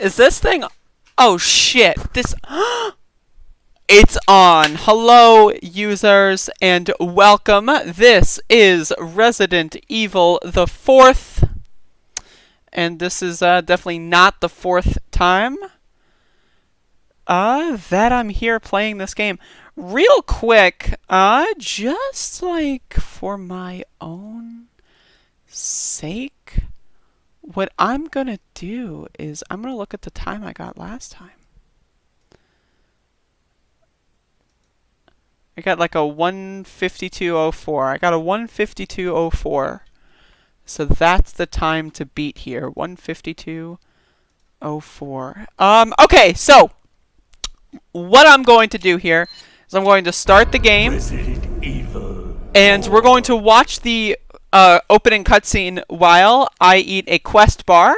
Is this thing... Oh, shit. This... It's on. Hello, users, and welcome. This is Resident Evil the 4th. And this is definitely not the 4th time that I'm here playing this game. Real quick, just like for my own sake, what I'm gonna do is I'm gonna look at the time I got last time. I got like a 1:52:04. I got a 1:52:04. So that's the time to beat here. 1:52:04. Okay, so what I'm going to do here is I'm going to start the game. Resident Evil. And we're going to watch the opening cutscene while I eat a quest bar.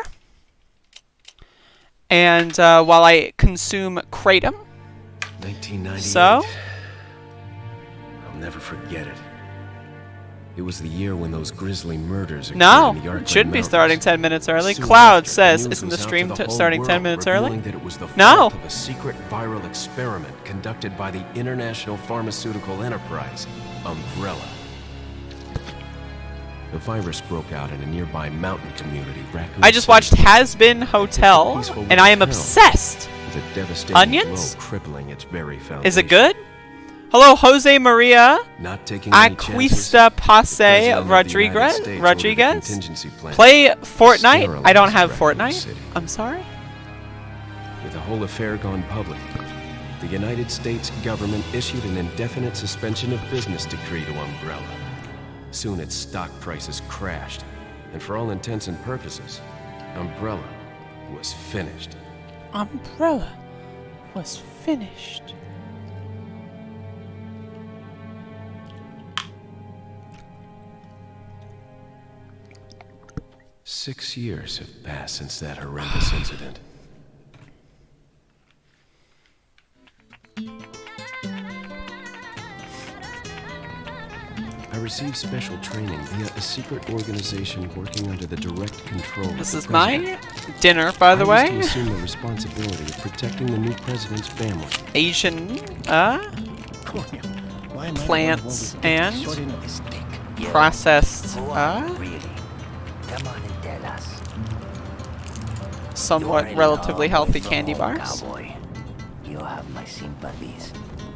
And while I consume Kratom. 1998. So? I'll never forget it. It was the year when those grisly murders occurred No, in the Arcland it should be Mountains. starting 10 minutes early. Soon Cloud after, says, the news isn't the was out stream to the whole starting 10 world, minutes early? revealing that it was the No. fault of a secret viral experiment conducted by the international pharmaceutical enterprise, Umbrella. The virus broke out in a nearby mountain community, Raccoon I just City. watched Has Been Hotel, and I am obsessed. With a devastating Onions? blow crippling its very foundation. Is it good? Hello, Jose Maria Not taking any chances, Acuista the Pace President of the United Rodriguez. States ordered a Rodriguez. contingency plan Play to Fortnite. I don't have sterilize Raccoon Fortnite. City. I'm sorry. With the whole affair gone public, the United States government issued an indefinite suspension of business decree to Umbrella. Soon its stock prices crashed, and for all intents and purposes, Umbrella was finished. Umbrella was finished. Six years have passed since that horrendous incident. I received special training via a secret organization working under the direct control of This the is my president. dinner, by the I was way. to assume the responsibility of protecting the new president's family. Asian plants and processed Really? Come on and tell us. somewhat relatively healthy candy bars. Cowboy. You have my sympathies.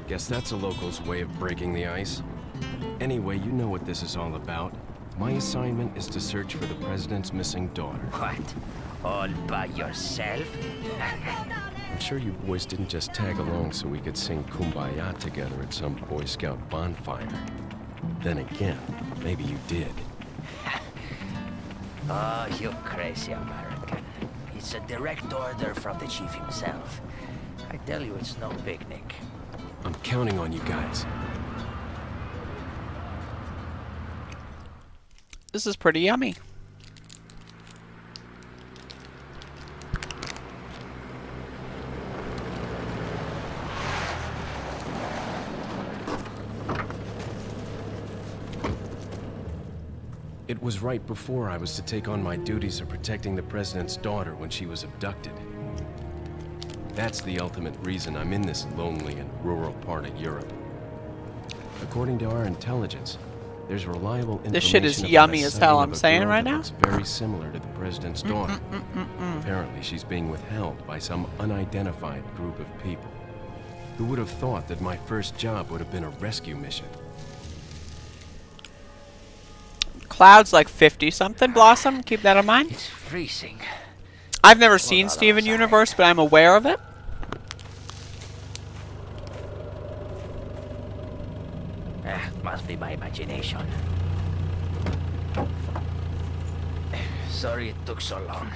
Guess that's a local's way of breaking the ice. Anyway, you know what this is all about. My assignment is to search for the president's missing daughter. What? All by yourself? I'm sure you boys didn't just tag along so we could sing Kumbaya together at some Boy Scout bonfire. Then again, maybe you did. Oh, you crazy American. It's a direct order from the chief himself. I tell you, it's no picnic. I'm counting on you guys. This is pretty yummy. It was right before I was to take on my duties of protecting the president's daughter when she was abducted. That's the ultimate reason I'm in this lonely and rural part of Europe. According to our intelligence, there's reliable information This shit is about yummy a as hell, sighting I'm of a saying girl right that now. looks very similar to the president's daughter. Apparently, she's being withheld by some unidentified group of people. Who would have thought that my first job would have been a rescue mission? Cloud's like 50-something, Blossom. Keep that in mind. It's freezing. I've never seen Steven Universe, but I'm aware of it. Must be my imagination. Sorry it took so long.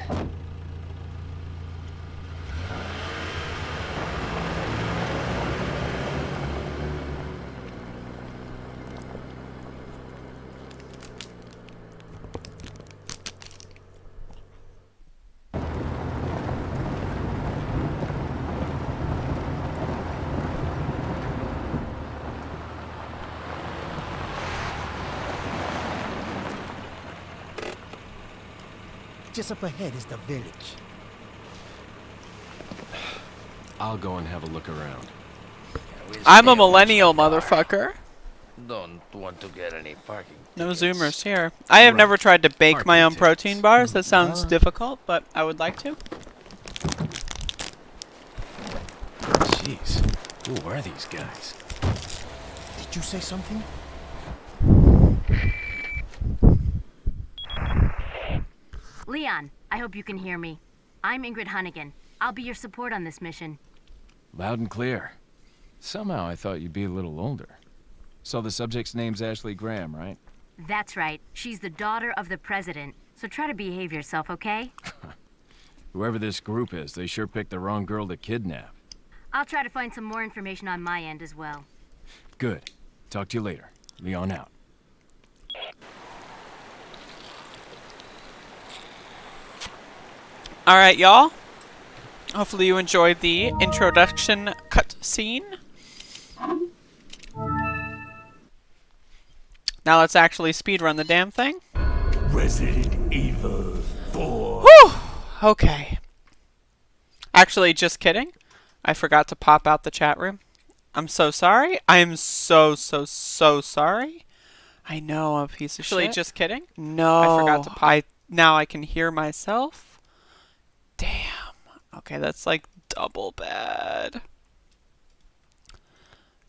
Just up ahead is the village. I'll go and have a look around. We'll I'm a stay millennial, watch the car. motherfucker. Don't want to get any parking No tickets. zoomers here. I have Right. never tried to bake my Parking own tickets. protein bars. That sounds difficult, but I would like to. Jeez, who are these guys? Did you say something? Leon, I hope you can hear me. I'm Ingrid Hunnigan. I'll be your support on this mission. Loud and clear. Somehow I thought you'd be a little older. So the subject's name's Ashley Graham, right? That's right. She's the daughter of the president. So try to behave yourself, okay? Whoever this group is, they sure picked the wrong girl to kidnap. I'll try to find some more information on my end as well. Good. Talk to you later. Leon out. Alright, y'all. Hopefully you enjoyed the introduction cutscene. Now let's actually speedrun the damn thing. Resident Evil 4. Whew! Okay. Actually, just kidding. I forgot to pop out the chat room. I'm so sorry. I am so sorry. I know, I'm a piece of shit. Actually, just kidding. No. I forgot to now I can hear myself. Damn. Okay, that's like double bad.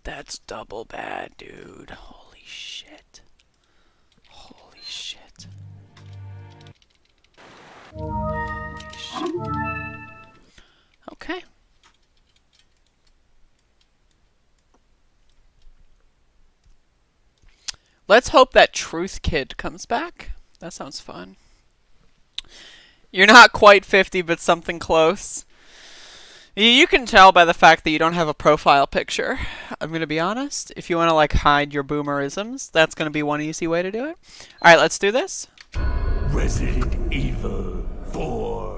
That's double bad, dude. Holy shit. Holy shit. Holy shit. Okay. Let's hope that Truth Kid comes back. That sounds fun. You're not quite 50, but something close. You can tell by the fact that you don't have a profile picture. I'm going to be honest. If you want to like hide your boomerisms, that's going to be one easy way to do it. Alright, let's do this. Resident Evil 4.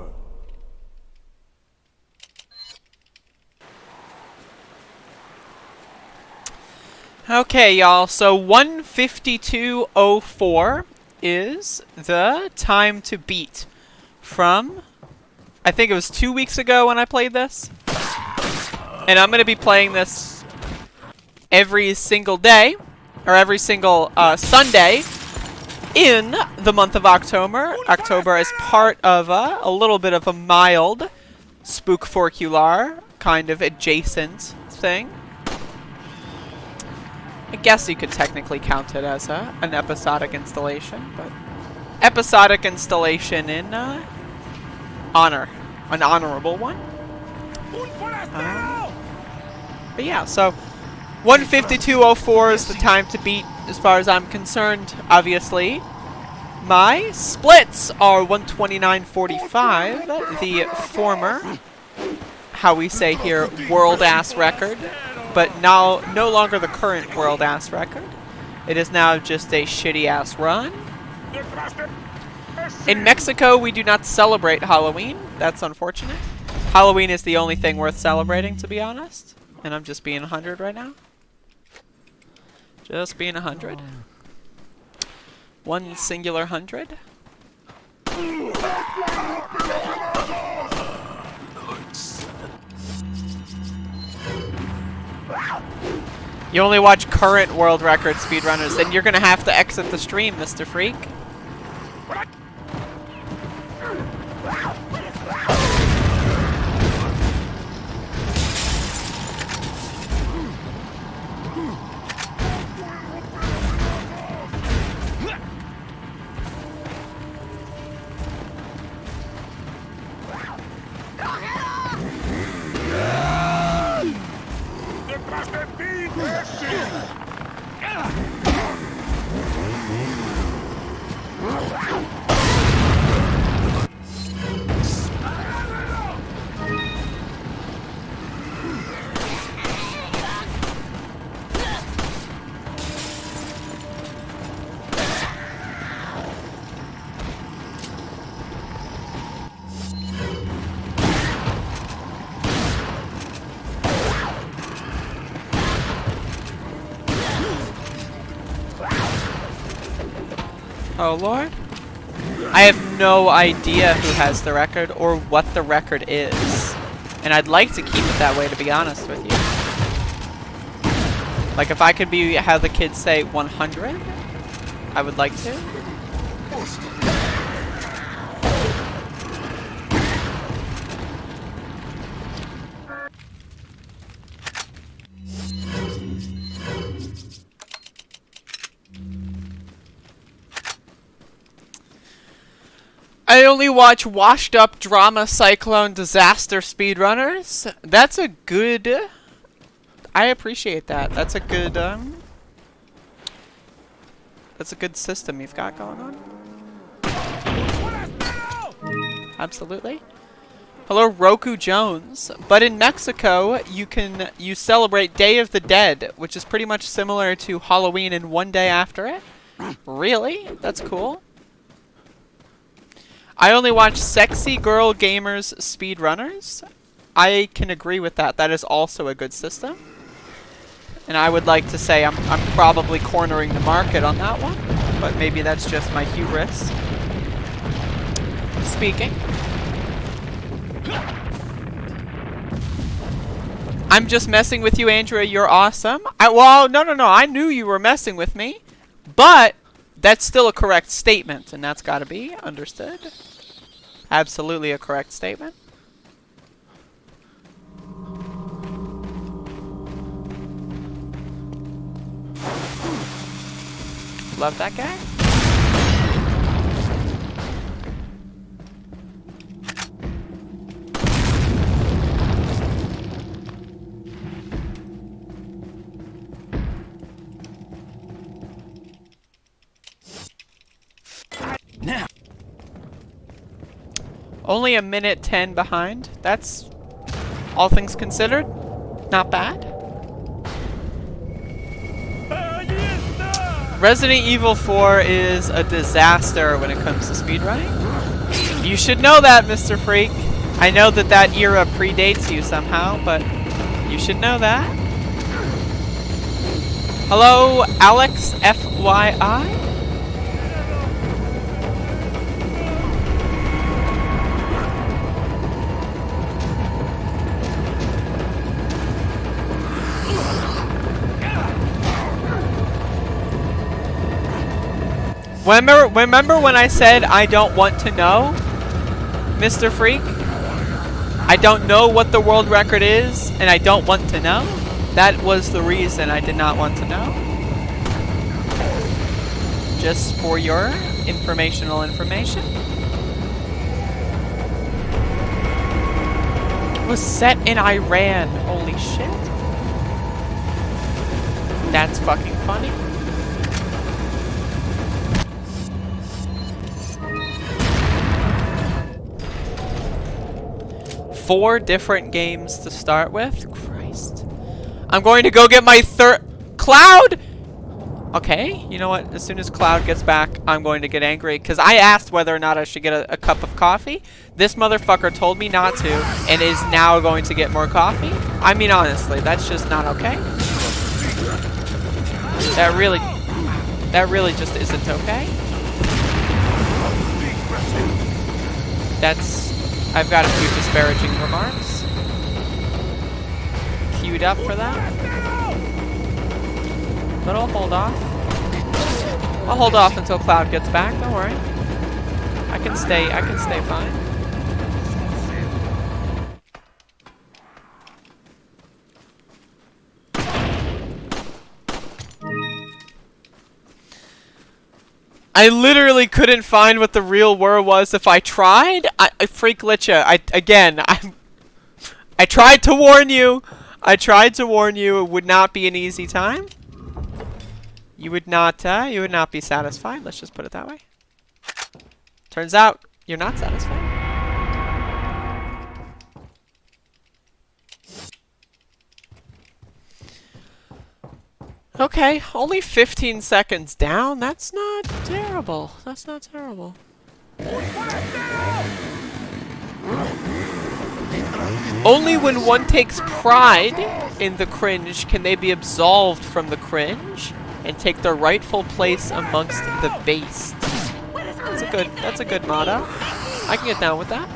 Okay, y'all. So 1:52:04 is the time to beat from, I think it was 2 weeks ago when I played this. And I'm going to be playing this every single day, or every single Sunday in the month of October. October as part of a little bit of a mild spookforcular kind of adjacent thing. I guess you could technically count it as an episodic installation, but episodic installation in honor, an honorable one. But yeah, so 1:52:04 is the time to beat as far as I'm concerned, obviously. My splits are 1:29:45, the former, how we say here, world-ass record, but now no longer the current world-ass record. It is now just a shitty-ass run. In Mexico, we do not celebrate Halloween. That's unfortunate. Halloween is the only thing worth celebrating, to be honest. And I'm just being 100 right now. Just being 100. One singular 100. You only watch current world record speedrunners, then you're gonna have to exit the stream, Mr. Freak. Oh lord. I have no idea who has the record or what the record is. And I'd like to keep it that way, to be honest with you. Like, if I could be how the kids say 100, I would like to. I only watch washed up drama cyclone disaster speedrunners. That's a good... I appreciate that. That's a good system you've got going on. Absolutely. Hello, Roku Jones. But in Mexico, you celebrate Day of the Dead, which is pretty much similar to Halloween and one day after it. Really? That's cool. I only watch sexy girl gamers speedrunners. I can agree with that. That is also a good system. And I would like to say I'm probably cornering the market on that one. But maybe that's just my hubris speaking. I'm just messing with you, Andrea. You're awesome. Well, no. I knew you were messing with me. But that's still a correct statement. And that's got to be understood. Absolutely a correct statement. Love that guy. Now. Only a minute 10 behind. That's, all things considered, not bad. Resident Evil 4 is a disaster when it comes to speedrunning. You should know that, Mr. Freak. I know that that era predates you somehow, but you should know that. Hello, Alex FYI. Remember when I said I don't want to know, Mr. Freak? I don't know what the world record is, and I don't want to know? That was the reason I did not want to know. Just for your information. It was set in Iran. Holy shit. That's fucking funny. Four different games to start with? Christ. I'm going to go get my Cloud! Okay, you know what? As soon as Cloud gets back, I'm going to get angry. Because I asked whether or not I should get a cup of coffee. This motherfucker told me not to. And is now going to get more coffee. I mean, honestly, that's just not okay. That really just isn't okay. I've got a few disparaging remarks queued up for that. But I'll hold off. I'll hold off until Cloud gets back, don't worry. I can stay fine. I literally couldn't find what the real word was if I tried. I freak Litcha. I tried to warn you. It would not be an easy time. You would not be satisfied. Let's just put it that way. Turns out you're not satisfied. Okay, only 15 seconds down. That's not terrible. Only when one takes pride in the cringe can they be absolved from the cringe and take their rightful place amongst the based. That's a good motto. I can get down with that.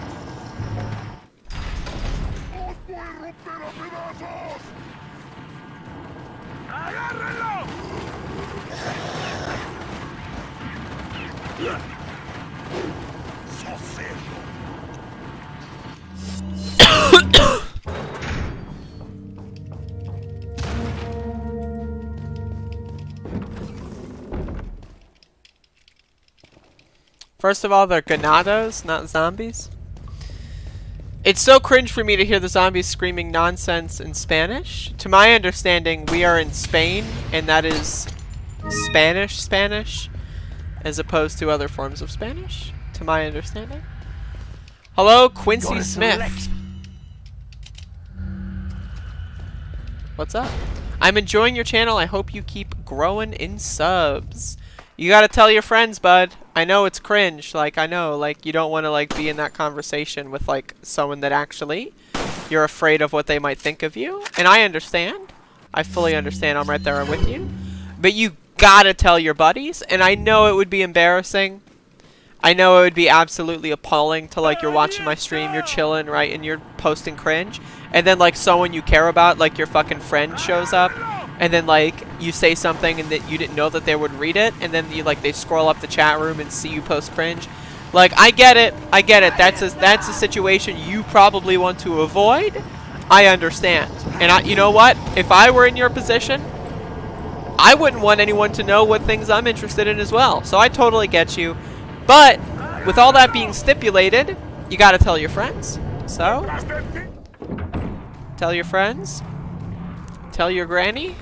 First of all, they're ganados, not zombies. It's so cringe for me to hear the zombies screaming nonsense in Spanish. To my understanding, we are in Spain, and that is Spanish, as opposed to other forms of Spanish, to my understanding. Hello, Quincy Smith. What's up? I'm enjoying your channel. I hope you keep growing in subs. You gotta tell your friends, bud. I know it's cringe. Like, I know, like, you don't want to, like, be in that conversation with, like, someone that actually you're afraid of what they might think of you. And I understand. I fully understand. I'm right there with you. But you gotta tell your buddies. And I know it would be embarrassing. I know it would be absolutely appalling to, like, you're watching my stream, you're chilling, right, and you're posting cringe. And then, like, someone you care about, like, your fucking friend shows up. And then, like, you say something and that you didn't know that they would read it, and then you, like, they scroll up the chat room and see you post cringe. Like, I get it. I get it. That's a situation you probably want to avoid. I understand. And you know what? If I were in your position, I wouldn't want anyone to know what things I'm interested in as well. So I totally get you. But with all that being stipulated, you got to tell your friends. So tell your friends. Tell your granny,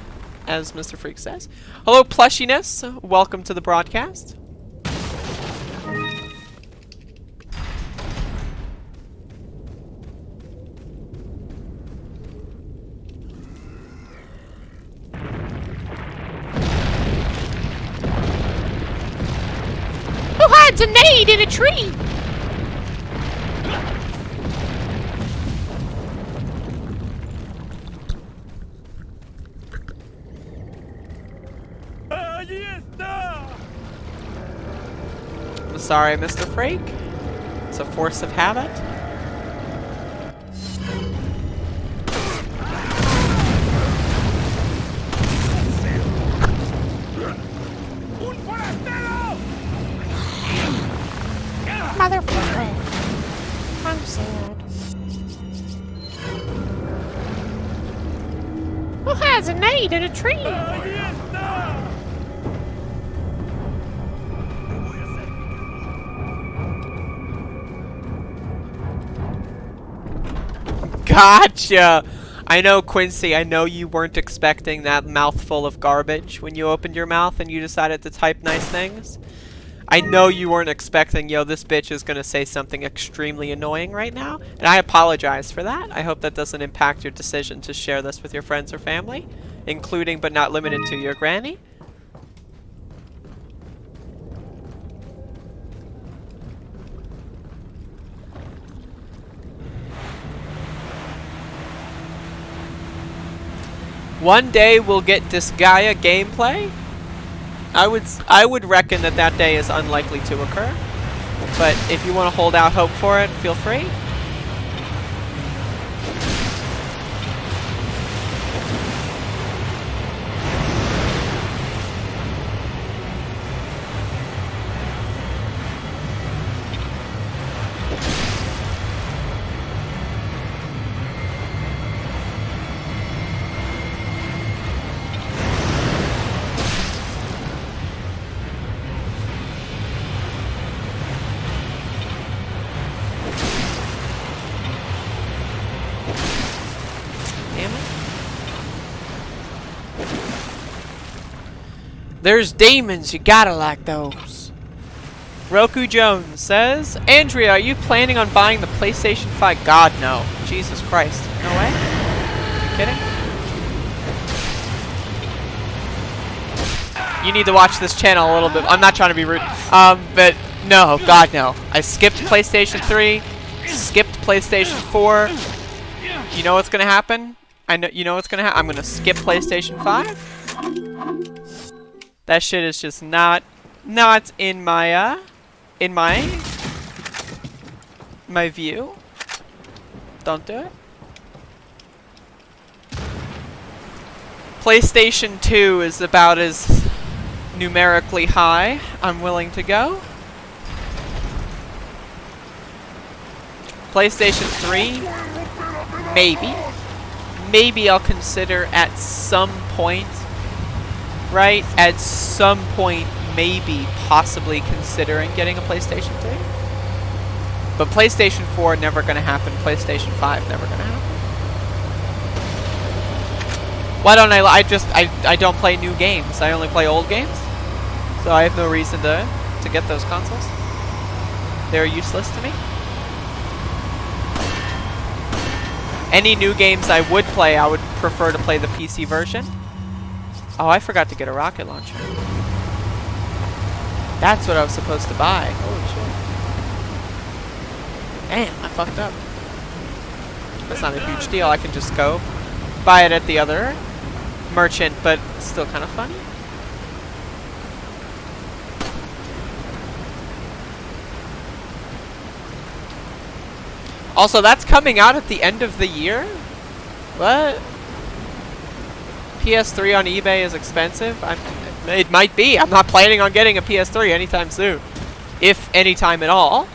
as Mr. Freak says. Hello, Plushiness. Welcome to the broadcast. Who hides a nade in a tree? I'm sorry, Mr. Freak. It's a force of habit. Motherfucker. I'm sad. Who has a nade in a tree? Gotcha! I know, Quincy, I know you weren't expecting that mouthful of garbage when you opened your mouth and you decided to type nice things. I know you weren't expecting, yo, this bitch is gonna say something extremely annoying right now, and I apologize for that. I hope that doesn't impact your decision to share this with your friends or family, including but not limited to your granny. One day we'll get Disgaea gameplay. I would reckon that that day is unlikely to occur. But if you want to hold out hope for it, feel free. There's demons, you gotta like those. Roku Jones says, Andrea, are you planning on buying the PlayStation 5? God, no. Jesus Christ. No way? Are you kidding? You need to watch this channel a little bit. I'm not trying to be rude. But no, God, no. I skipped PlayStation 3, skipped PlayStation 4. You know what's gonna happen? You know what's gonna happen? I'm gonna skip PlayStation 5. That shit is just not in my my view. Don't do it. PlayStation 2 is about as numerically high I'm willing to go. PlayStation 3, maybe. Maybe I'll consider at some point, right? At some point, maybe possibly considering getting a PlayStation 3. But PlayStation 4 never gonna happen. PlayStation 5 never gonna happen. Why don't I don't play new games. I only play old games. So I have no reason to get those consoles. They're useless to me. Any new games I would play, I would prefer to play the PC version. Oh, I forgot to get a rocket launcher. That's what I was supposed to buy. Holy shit. Damn, I fucked up. That's not a huge deal. I can just go buy it at the other merchant, but it's still kind of funny. Also, that's coming out at the end of the year? What? PS3 on eBay is expensive? It might be. I'm not planning on getting a PS3 anytime soon. If anytime at all.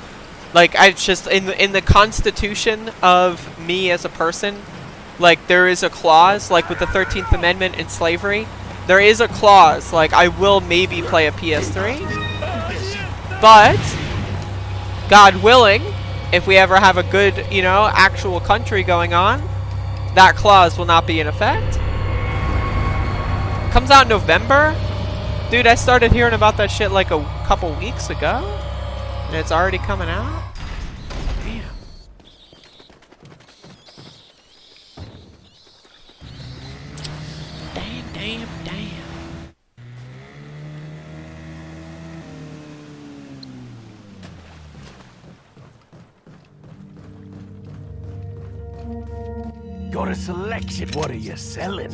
Like, I just, in the constitution of me as a person, like, there is a clause, like with the 13th Amendment and slavery, there is a clause, like, I will maybe play a PS3. But, God willing, if we ever have a good, you know, actual country going on, that clause will not be in effect. Comes out in November? Dude, I started hearing about that shit like a couple weeks ago. And it's already coming out? Damn. Damn. Got a selection. What are you selling?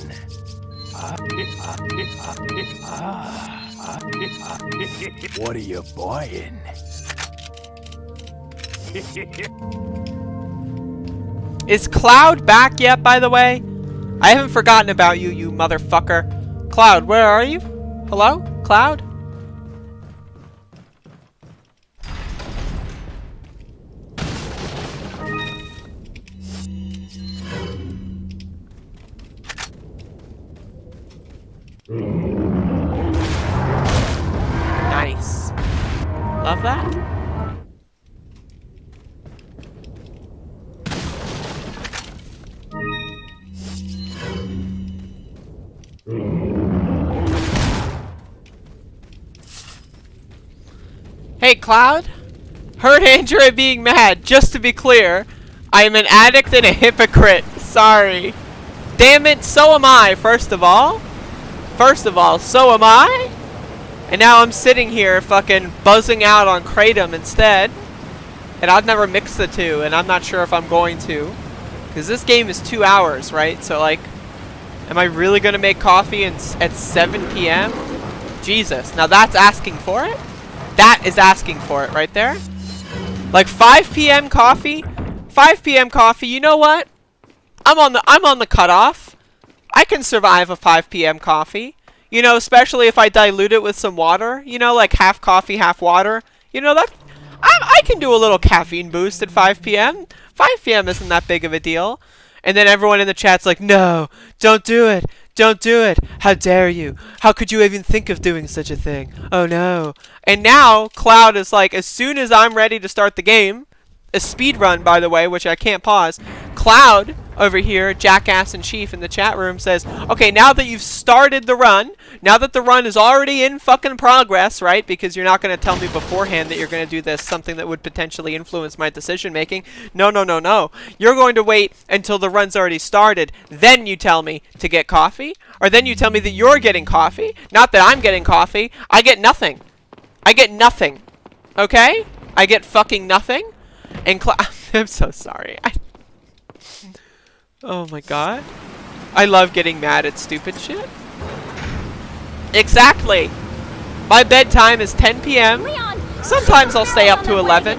What are you buying? Is Cloud back yet, by the way? I haven't forgotten about you, you motherfucker. Cloud, where are you? Hello? Cloud? Nice. Love that. Hey, Cloud. Heard Android being mad. Just to be clear, I am an addict and a hypocrite. Sorry. Damn it, so am I, first of all. So am I. And now I'm sitting here fucking buzzing out on Kratom instead. And I've never mixed the two, and I'm not sure if I'm going to. Because this game is 2 hours, right? So, like, am I really going to make coffee at 7 p.m.? Jesus. Now that's asking for it? That is asking for it right there. Like 5 p.m. coffee? 5 p.m. coffee, you know what? I'm on the cutoff. I can survive a 5 p.m. coffee. You know, especially if I dilute it with some water. You know, like half coffee, half water. You know, that I can do a little caffeine boost at 5 p.m. 5 p.m. isn't that big of a deal. And then everyone in the chat's like, no, don't do it. Don't do it. How dare you? How could you even think of doing such a thing? Oh no. And now Cloud is like, as soon as I'm ready to start the game, a speedrun, by the way, which I can't pause, Cloud over here, Jackass in Chief in the chat room, says, okay, now that you've started the run, now that the run is already in fucking progress, right? Because you're not going to tell me beforehand that you're going to do this, something that would potentially influence my decision making. No. You're going to wait until the run's already started. Then you tell me to get coffee. Or then you tell me that you're getting coffee. Not that I'm getting coffee. I get nothing. Okay? I get fucking nothing. And I'm so sorry. Oh my god. I love getting mad at stupid shit. Exactly. My bedtime is 10 p.m. Sometimes I'll stay up to 11.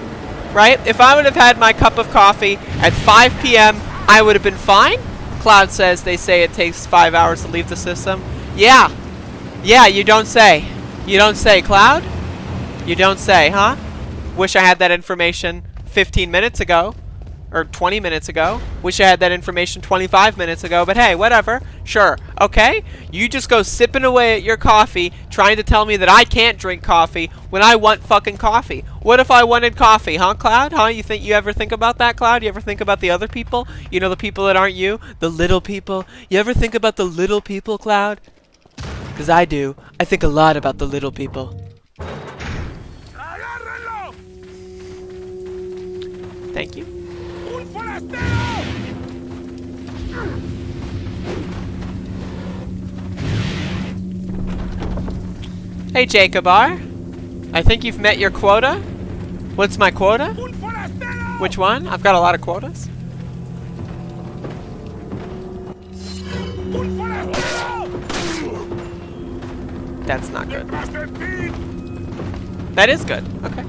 Right? If I would have had my cup of coffee at 5 p.m., I would have been fine. Cloud says they say it takes 5 hours to leave the system. Yeah. Yeah, you don't say. You don't say, Cloud? You don't say, huh? Wish I had that information 15 minutes ago. Or 20 minutes ago. Wish I had that information 25 minutes ago. But hey, whatever. Sure. Okay? You just go sipping away at your coffee, trying to tell me that I can't drink coffee when I want fucking coffee. What if I wanted coffee, huh, Cloud? Huh? You ever think about that, Cloud? You ever think about the other people? You know, the people that aren't you? The little people? You ever think about the little people, Cloud? Because I do. I think a lot about the little people. Thank you. Hey, Jacob R. I think you've met your quota. What's my quota? Which one? I've got a lot of quotas. That's not good. That is good. Okay.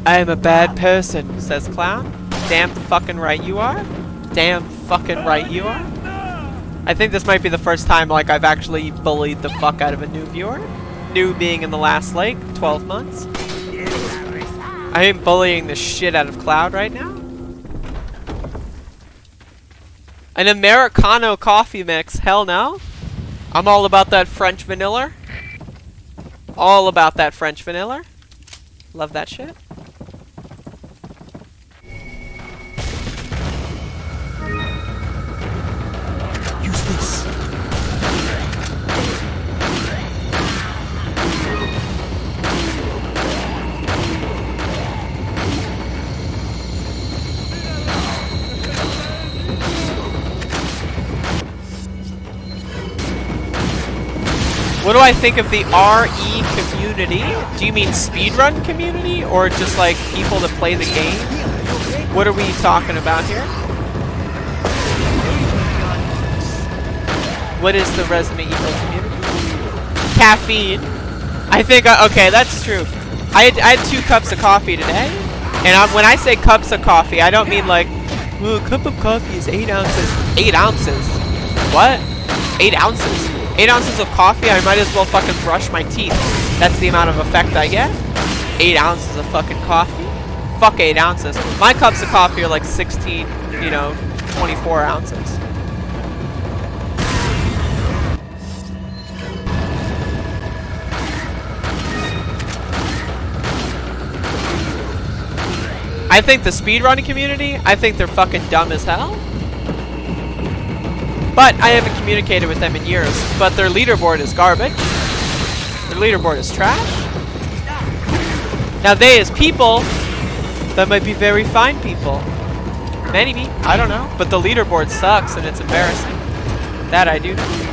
I am a bad person, says Clown. Damn fucking right you are. Damn fucking right you are. I think this might be the first time like I've actually bullied the fuck out of a new viewer. New being in the last like 12 months. I am bullying the shit out of Cloud right now. An Americano coffee mix, hell no. I'm all about that French vanilla. All about that French vanilla. Love that shit. Use this. What do I think of the RE community? Do you mean speedrun community? Or just like people that play the game? What are we talking about here? What is the Resident Evil community? Caffeine. I think, okay, that's true. I had 2 cups of coffee today. And when I say cups of coffee, I don't mean like, well, a cup of coffee is 8 ounces. 8 ounces? What? 8 ounces? 8 ounces of coffee, I might as well fucking brush my teeth. That's the amount of effect I get. 8 ounces of fucking coffee? Fuck 8 ounces. My cups of coffee are like 16, 24 ounces. I think the speedrunning community, I think they're fucking dumb as hell. But I haven't communicated with them in years. But their leaderboard is garbage. Their leaderboard is trash. Now they as people, that might be very fine people. Maybe, I don't know. But the leaderboard sucks and it's embarrassing. That I do know.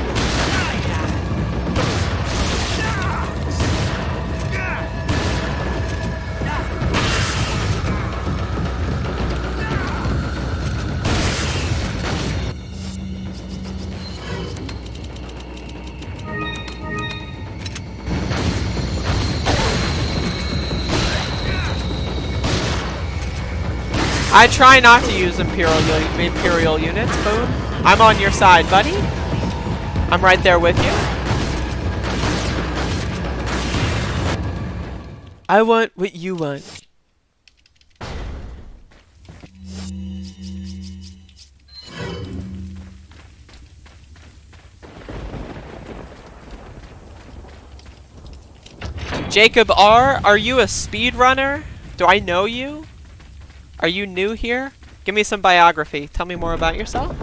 I try not to use Imperial units, Boom. I'm on your side, buddy. I'm right there with you. I want what you want. Jacob R, are you a speedrunner? Do I know you? Are you new here? Give me some biography. Tell me more about yourself.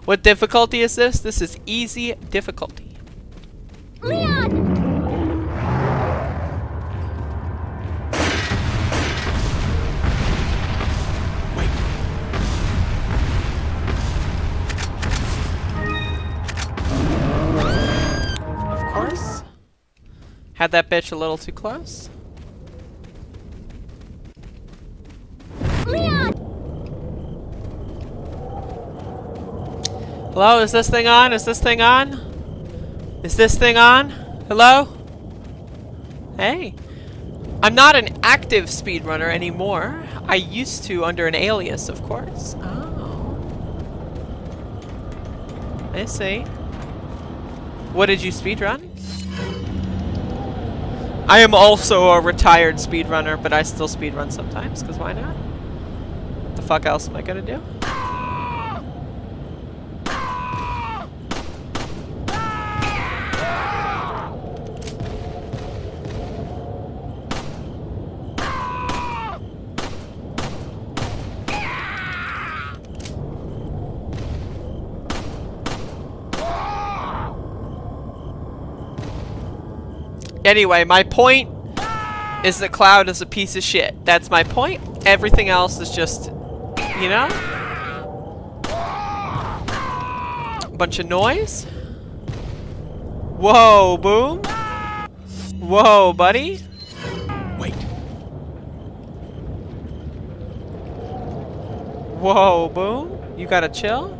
What difficulty is this? This is easy difficulty. Leon! Wait. Of course. Had that bitch a little too close. Leon! Hello, is this thing on? Is this thing on? Is this thing on? Hello? Hey. I'm not an active speedrunner anymore. I used to under an alias, of course. Oh. I see. What did you speedrun? I am also a retired speedrunner, but I still speedrun sometimes, because why not? What the fuck else am I gonna do? Anyway, my point is that Cloud is a piece of shit. That's my point. Everything else is just, you know? Bunch of noise. Whoa, Boom. Whoa, buddy. Wait. Whoa, Boom. You gotta chill.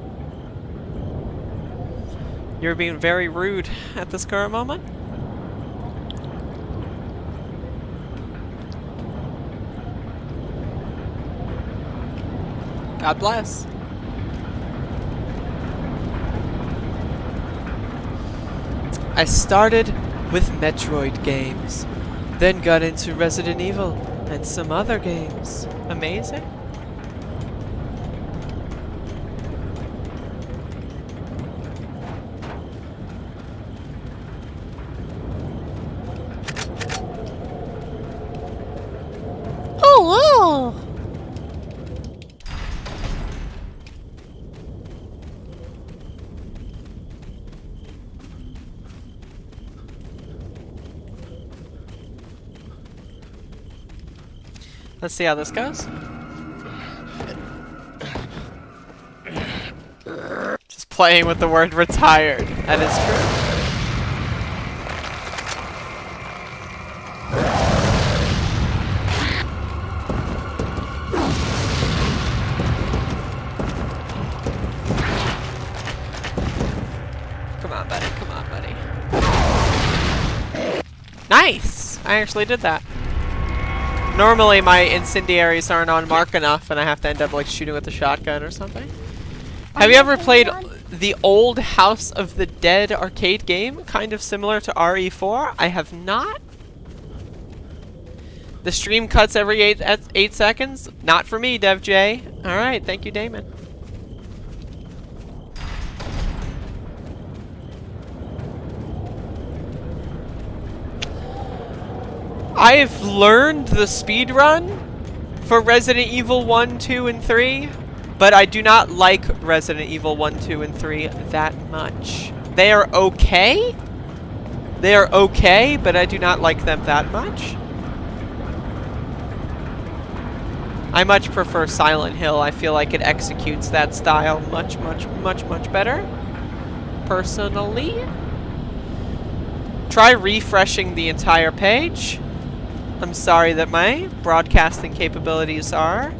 You're being very rude at this current moment. God bless. I started with Metroid games, then got into Resident Evil and some other games. Amazing. Oh, wow. Let's see how this goes. Just playing with the word retired. That is true. Come on, buddy. Come on, buddy. Nice! I actually did that. Normally my incendiaries aren't on mark enough and I have to end up like shooting with a shotgun or something. Have you ever played the old House of the Dead arcade game? Kind of similar to RE4? I have not. The stream cuts every 8 seconds? Not for me, DevJ. Alright, thank you, Damon. I've learned the speedrun for Resident Evil 1, 2, and 3, but I do not like Resident Evil 1, 2, and 3 that much. They are okay. They are okay, but I do not like them that much. I much prefer Silent Hill. I feel like it executes that style much better. Personally. Try refreshing the entire page. I'm sorry that my broadcasting capabilities are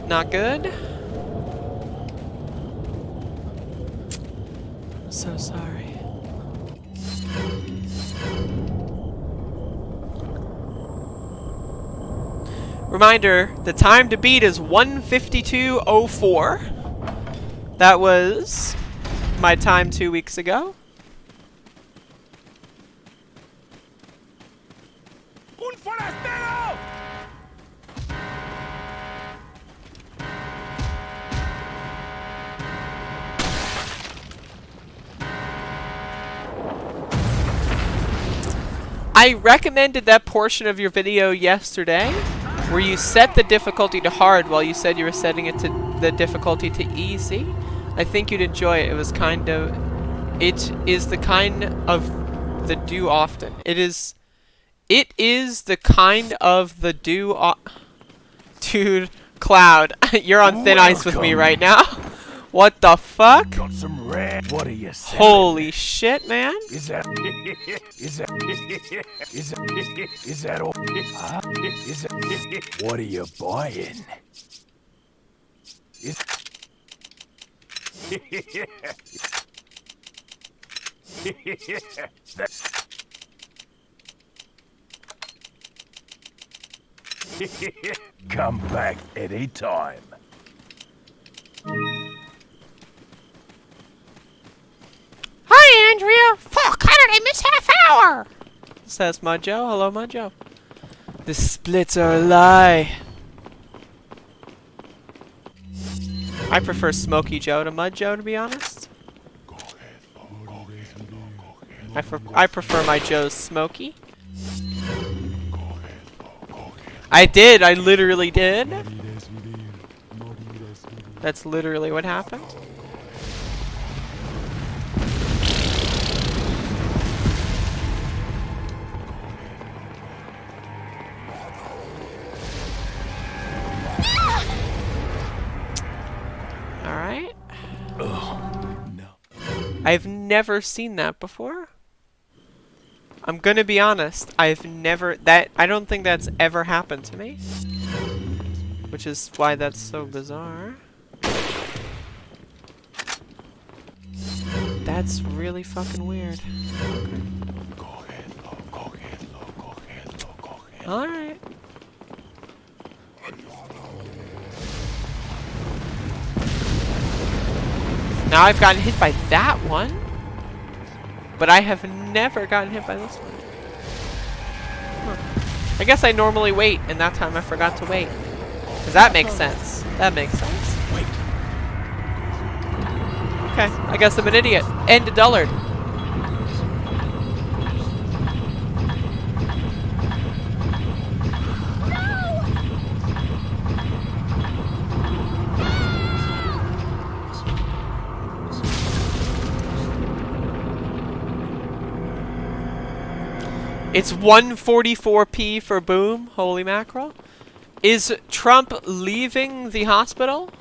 not good. I'm so sorry. Reminder, the time to beat is 1:52:04. That was my time 2 weeks ago. I recommended that portion of your video yesterday where you set the difficulty to hard while you said you were setting it to the difficulty to easy. I think you'd enjoy it. It was kind of... It is the kind of the do often. It is the kind of the do... Dude, Cloud, you're on thin ice with me right now. What the fuck? Got some red. What are you selling? Holy shit, man. Is that all? Huh? What are you buying? Come back anytime. Andrea? Fuck, how did I miss half hour? Says Mudjo. Hello, Mudjo. The splits are a lie. I prefer Smokey Joe to Mud Joe, to be honest. I prefer my Joes smoky. I did. I literally did. That's literally what happened. Alright. I've never seen that before. I'm gonna be honest. I don't think that's ever happened to me. Which is why that's so bizarre. That's really fucking weird. Alright. Now I've gotten hit by that one, but I have never gotten hit by this one. Huh. I guess I normally wait, and that time I forgot to wait. Because that makes sense. That makes sense. Wait. Okay, I guess I'm an idiot. And a dullard. It's 144p for boom. Holy mackerel. Is Trump leaving the hospital?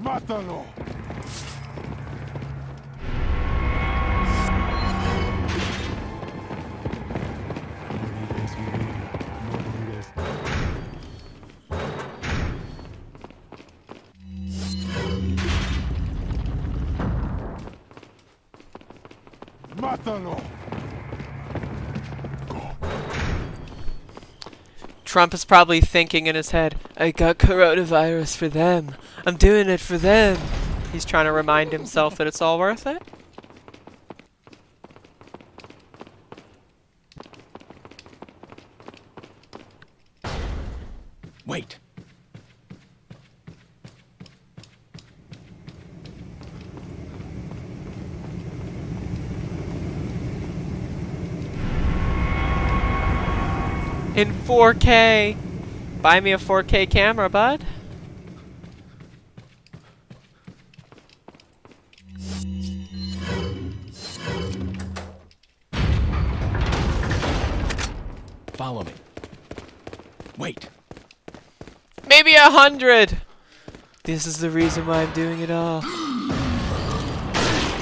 Mátalo. Mátalo. Trump is probably thinking in his head, I got coronavirus for them. I'm doing it for them. He's trying to remind himself that it's all worth it. Wait. In 4K. Buy me a 4K camera, bud. Follow me. Wait. Maybe 100. This is the reason why I'm doing it all.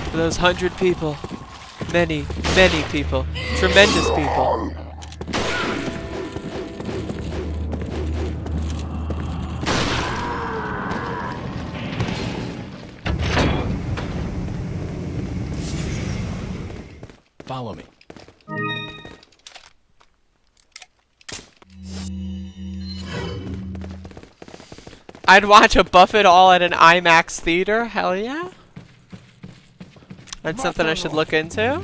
For those 100 people. Many, many people. Tremendous people. Follow me. I'd watch a Buffett all at an IMAX theater. Hell yeah. That's something I should look into.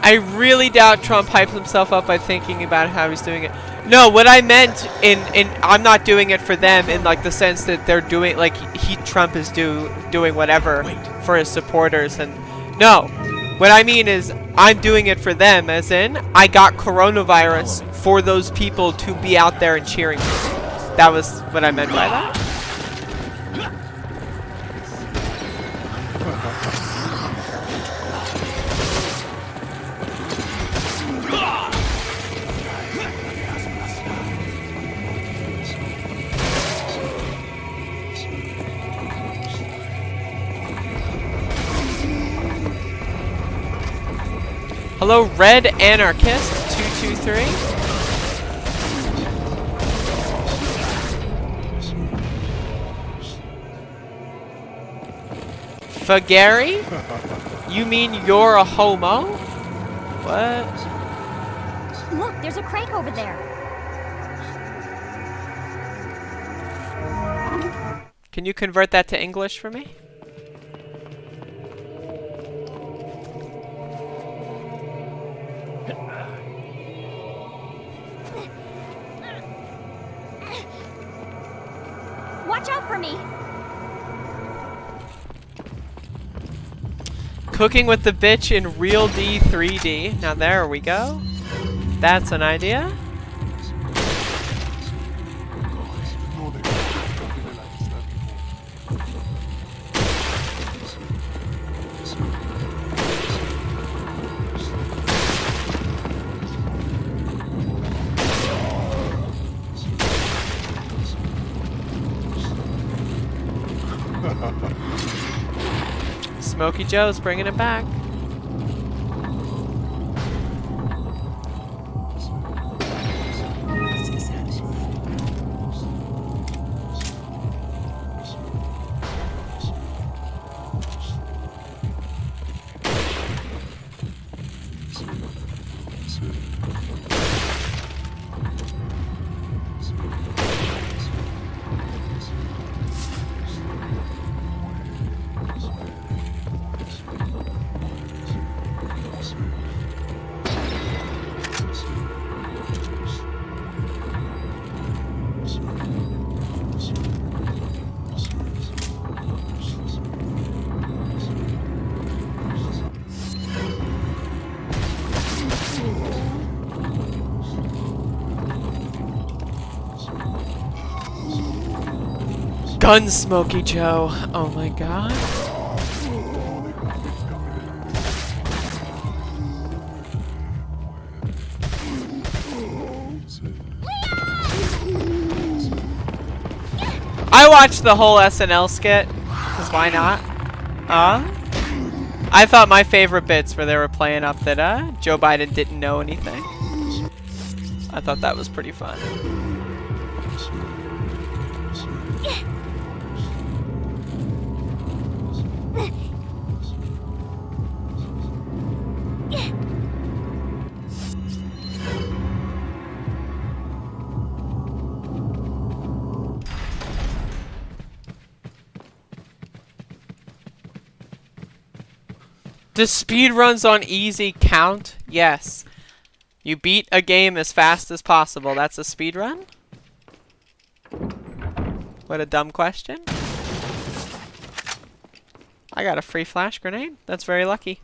I really doubt Trump hypes himself up by thinking about how he's doing it. No, what I meant in I'm not doing it for them in like the sense that they're doing like Trump is doing whatever for his supporters, and no, what I mean is I'm doing it for them, as in I got coronavirus for those people to be out there and cheering for me. That was what I meant by that. Hello, Red Anarchist 223. Fagary? You mean you're a homo? What? Look, there's a crank over there. Can you convert that to English for me? Watch out for me. Cooking with the bitch in Real D 3D. Now there we go. That's an idea. Smokey Joe's bringing it back. Gun Smokey Joe. Oh my god. I watched the whole SNL skit, because why not? I thought my favorite bits where they were playing up that Joe Biden didn't know anything. I thought that was pretty fun. Does speedruns on easy count? Yes. You beat a game as fast as possible. That's a speedrun? What a dumb question. I got a free flash grenade. That's very lucky.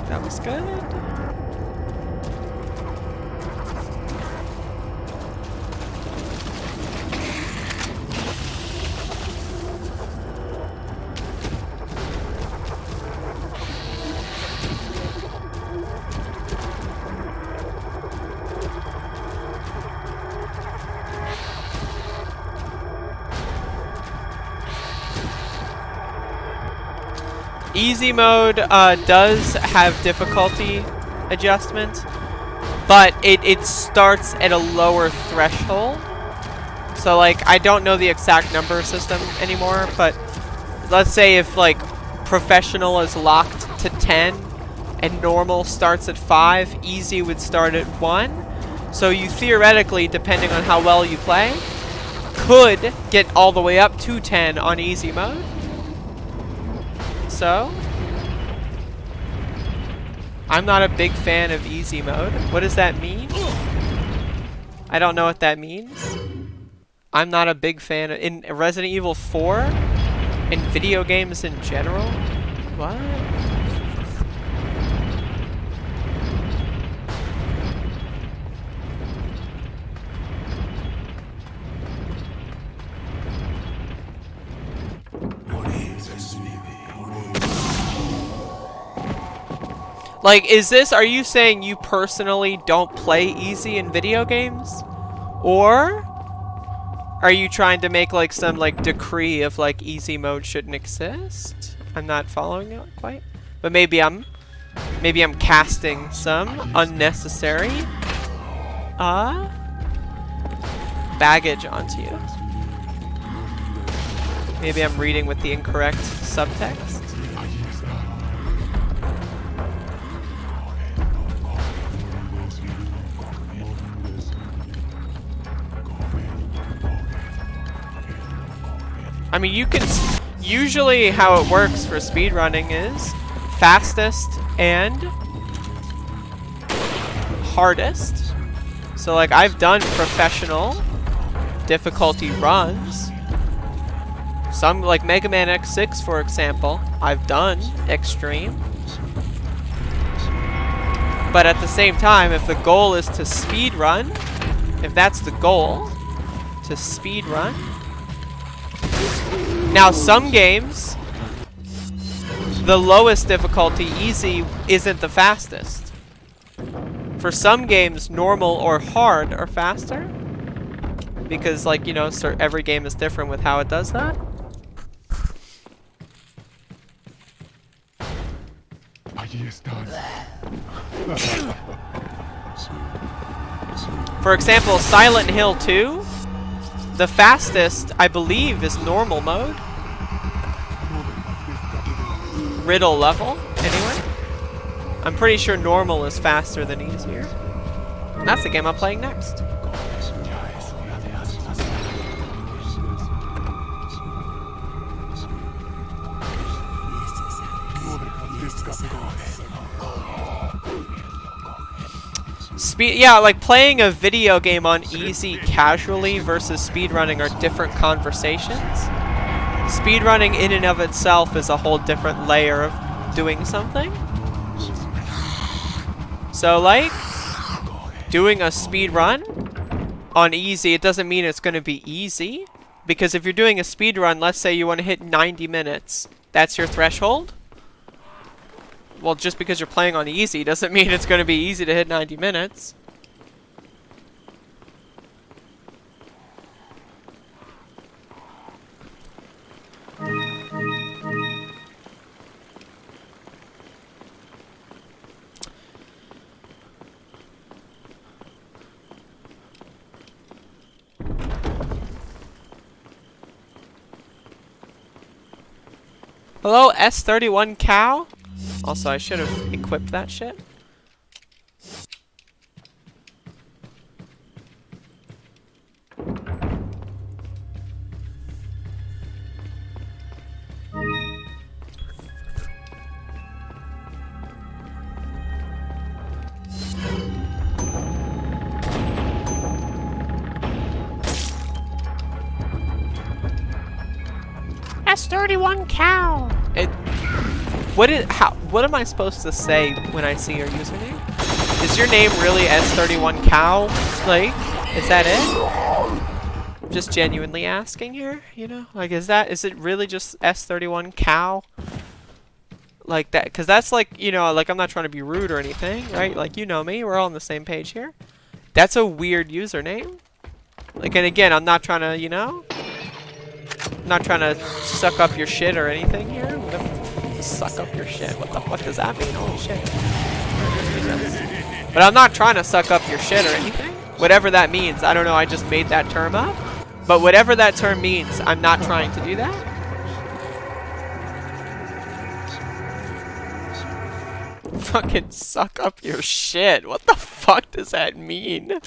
That was good. Easy mode does have difficulty adjustments, but it starts at a lower threshold. So like, I don't know the exact number system anymore, but let's say if like professional is locked to 10 and normal starts at 5, easy would start at 1. So you theoretically, depending on how well you play, could get all the way up to 10 on easy mode. So, I'm not a big fan of easy mode. What does that mean? I don't know what that means. I'm not a big fan of, in Resident Evil 4, in video games in general. What? Like, is this, are you saying you personally don't play easy in video games? Or are you trying to make like some like decree of like easy mode shouldn't exist? I'm not following it quite. But maybe I'm casting some unnecessary baggage onto you. Maybe I'm reading with the incorrect subtext. I mean, you can usually how it works for speedrunning is fastest and hardest. So like I've done professional difficulty runs. Some like Mega Man X6 for example, I've done extreme. But at the same time, if the goal is to speedrun, if that's the goal, to speedrun. Now some games, the lowest difficulty, easy, isn't the fastest. For some games, normal or hard are faster. Because like, you know, every game is different with how it does that. For example, Silent Hill 2, the fastest, I believe, is normal mode. Riddle level, anyway. I'm pretty sure normal is faster than easier. And that's the game I'm playing next. Yeah, like playing a video game on easy casually versus speedrunning are different conversations. Speedrunning in and of itself is a whole different layer of doing something. So like, doing a speedrun on easy, it doesn't mean it's going to be easy. Because if you're doing a speedrun, let's say you want to hit 90 minutes, that's your threshold. Well, just because you're playing on easy doesn't mean it's going to be easy to hit 90 minutes. Hello, S31 cow? Also, I should have equipped that shit. S31 cow! What am I supposed to say when I see your username? Is your name really S31 cow? Like, is that it? I'm just genuinely asking here, you know? Like, is it really just S31 cow? Like that, cause that's like, you know, like I'm not trying to be rude or anything, right? Like, you know me, we're all on the same page here. That's a weird username. Like, and again, I'm not trying to, you know? I'm not trying to suck up your shit or anything here. Suck up your shit. What the fuck does that mean? Holy shit. But I'm not trying to suck up your shit or anything. Whatever that means. I don't know. I just made that term up. But whatever that term means, I'm not trying to do that. Fucking suck up your shit. What the fuck does that mean?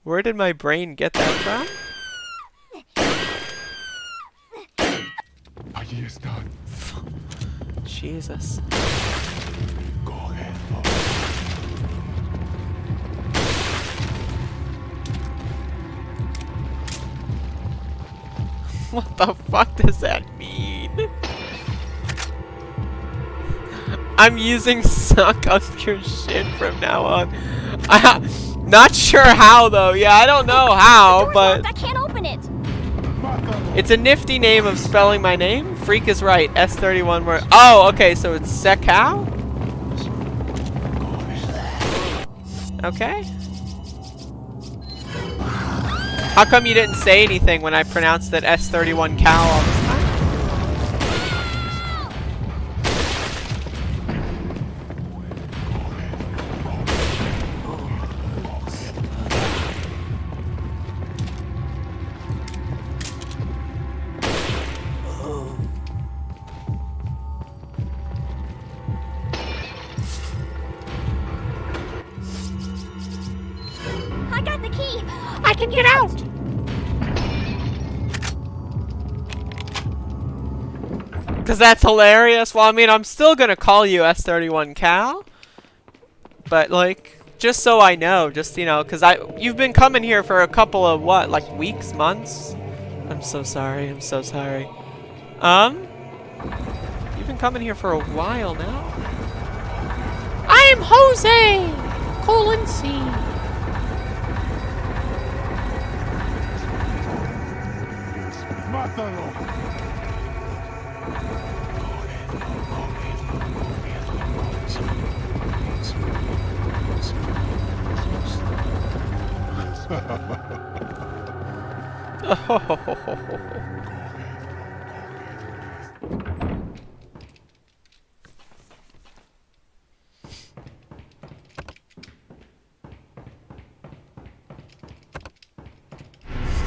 Where did my brain get that from? Jesus. What the fuck does that mean? I'm using suck up your shit from now on. Not sure how though. Yeah, I don't know how, but I can't open it. it's a nifty name of spelling my name. Freak is right. S31 word. Oh, okay, so it's Sekau? Okay. How come you didn't say anything when I pronounced it S31 Cal all this time? I got the key. I can get out. Because that's hilarious. Well, I mean, I'm still gonna call you S31 Cal. But, like, just so I know, just, you know, because you've been coming here for a couple of, what, like, weeks, months? I'm so sorry, I'm so sorry. You've been coming here for a while now. I'm Jose! C. Mátalo.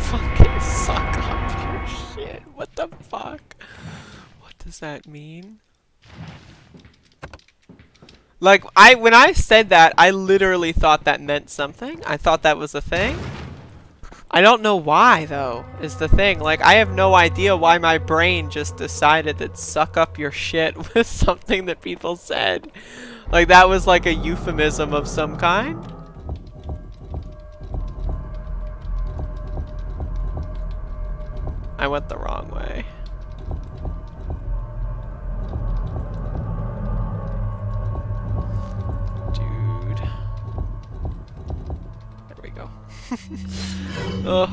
Fucking suck up your shit. What the fuck? What does that mean? Like, when I said that, I literally thought that meant something. I thought that was a thing. I don't know why, though, is the thing. Like, I have no idea why my brain just decided that suck up your shit was something that people said. Like, that was like a euphemism of some kind. I went the wrong way. Dude. There we go. Ugh.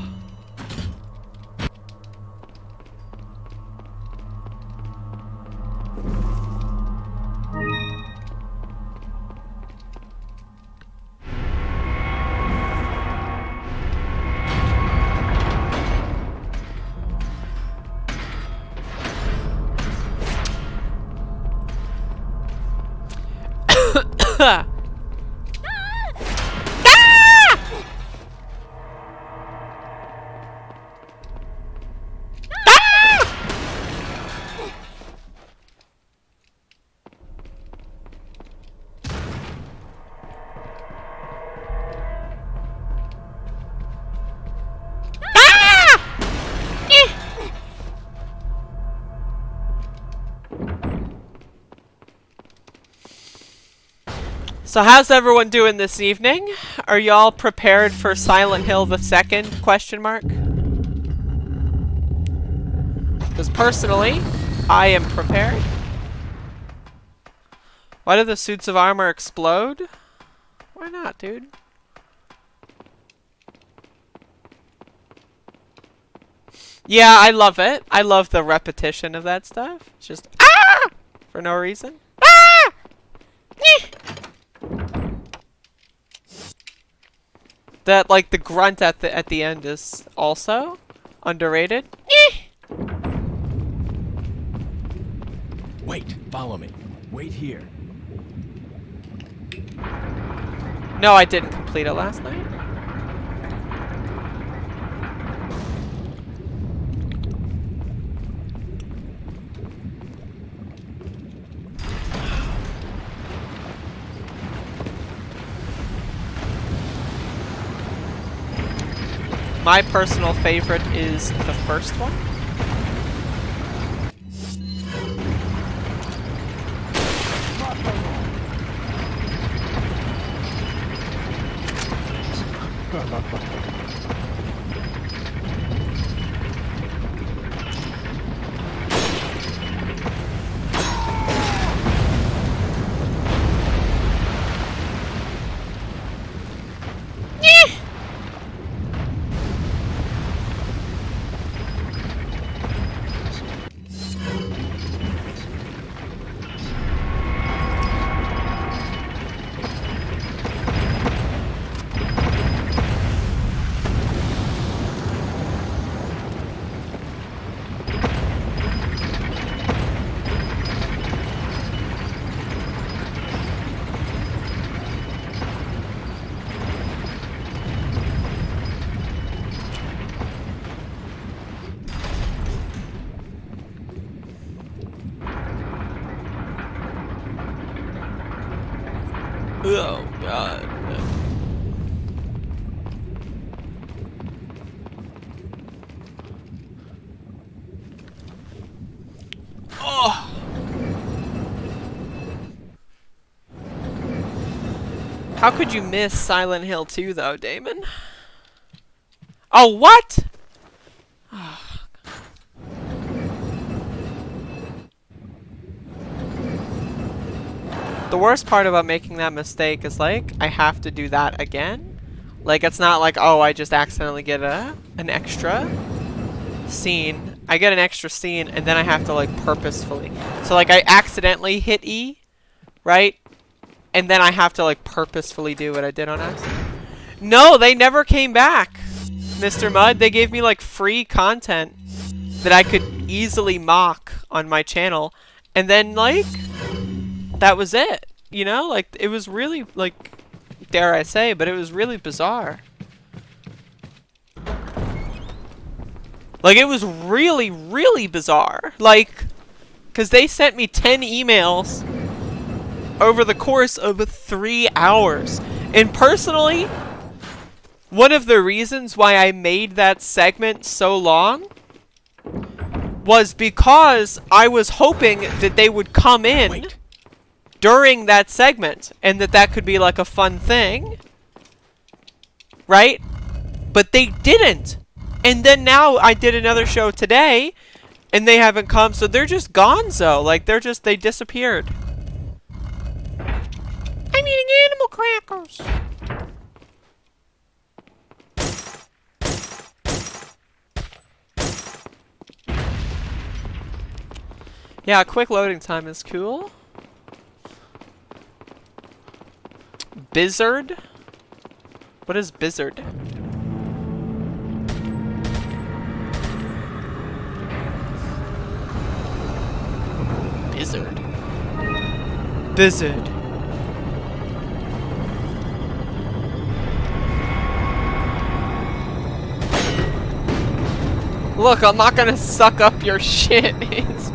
So how's everyone doing this evening? Are y'all prepared for Silent Hill the 2nd? Question mark. Because personally, I am prepared. Why do the suits of armor explode? Why not, dude? Yeah, I love it. I love the repetition of that stuff. It's just ah! For no reason. Ah! That, like, the grunt at the end is also underrated. Wait, follow me. Wait here. No, I didn't complete it last night. My personal favorite is the first one. Oh, God. Oh! How could you miss Silent Hill 2, though, Damon? Oh, what? The worst part about making that mistake is, like, I have to do that again. Like, it's not like, oh, I just accidentally get an extra scene. I get an extra scene, and then I have to, like, purposefully. So, like, I accidentally hit E, right? And then I have to, like, purposefully do what I did on accident. No, they never came back, Mr. Mudd. They gave me, like, free content that I could easily mock on my channel. And then, like, that was it. You know? Like, it was really, like, dare I say, but it was really bizarre. Like, it was really, really bizarre. Like, because they sent me 10 emails over the course of 3 hours. And personally, one of the reasons why I made that segment so long was because I was hoping that they would come in during that segment and that could be like a fun thing. Right? But they didn't. And then now I did another show today and they haven't come, so they're just gonzo. Like, they disappeared. I'm eating animal crackers. Yeah, quick loading time is cool. Bizzard? What is Bizzard? Bizzard. Bizzard. Look, I'm not gonna suck up your shit. It's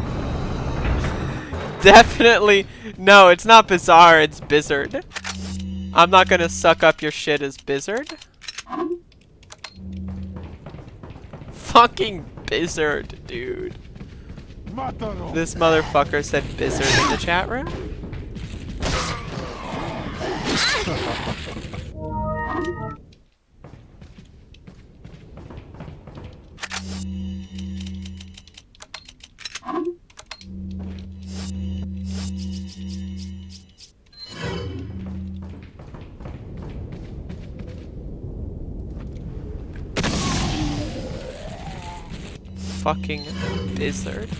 definitely... No, it's not Bizarre, it's Bizzard. I'm not gonna suck up your shit as Bizzard. Fucking Bizzard, dude. This motherfucker said Bizzard in the chat room. Fucking Bizzard.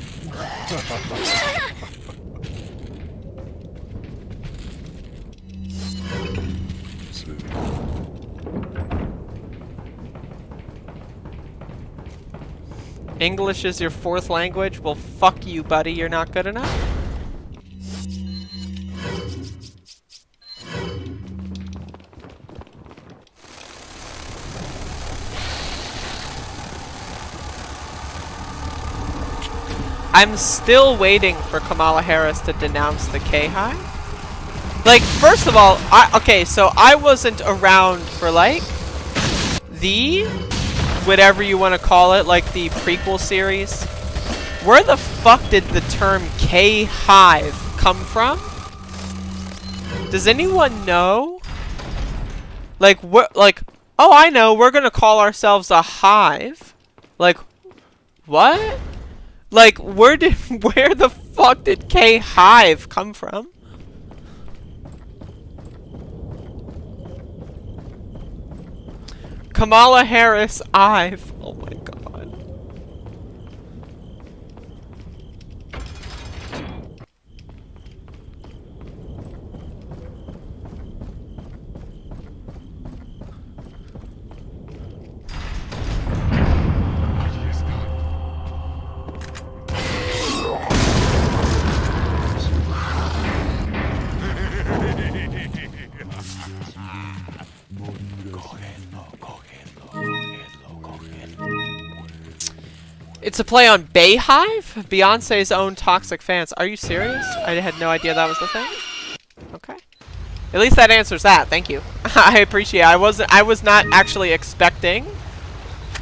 English is your 4th language? Well, fuck you, buddy. You're not good enough. I'm still waiting for Kamala Harris to denounce the K-Hive. Like, first of all, okay, so I wasn't around for, like, the... whatever you want to call it, like the prequel series. Where the fuck did the term K-Hive come from? Does anyone know? Like, what? Like, oh, I know. We're gonna call ourselves a hive. Like, what? Like, where the fuck did K-Hive come from? Kamala Harris, Ive. Oh my god. It's a play on Bayhive? Beyonce's own toxic fans. Are you serious? I had no idea that was the thing. Okay. At least that answers that. Thank you. I appreciate it. I was not actually expecting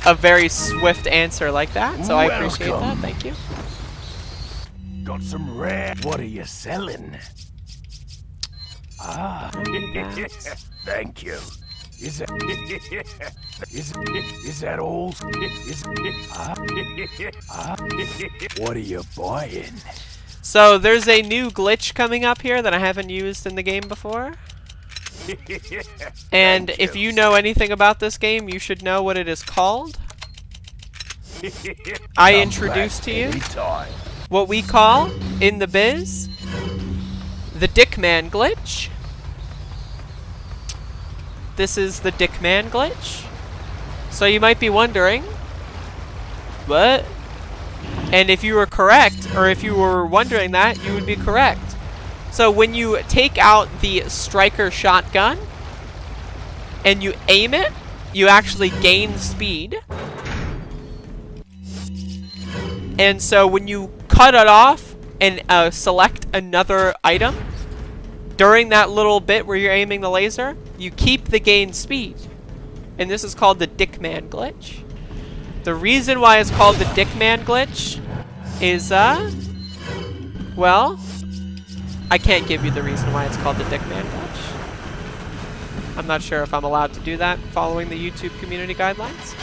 a very swift answer like that, so I appreciate that. Welcome. Thank you. Got some rare. What are you selling? Ah, thank you. Is that is that all? What are you buying? So there's a new glitch coming up here that I haven't used in the game before. And if you know anything about this game, you should know what it is called. I introduced to you what we call, in the biz, the Dickman glitch. This is the Dickman glitch. So you might be wondering, what? And if you were correct, or if you were wondering that, you would be correct. So when you take out the striker shotgun and you aim it, you actually gain speed. And so when you cut it off and select another item, during that little bit where you're aiming the laser, you keep the gained speed. And this is called the Dickman glitch. The reason why it's called the Dickman glitch is, well, I can't give you the reason why it's called the Dickman glitch. I'm not sure if I'm allowed to do that following the YouTube community guidelines.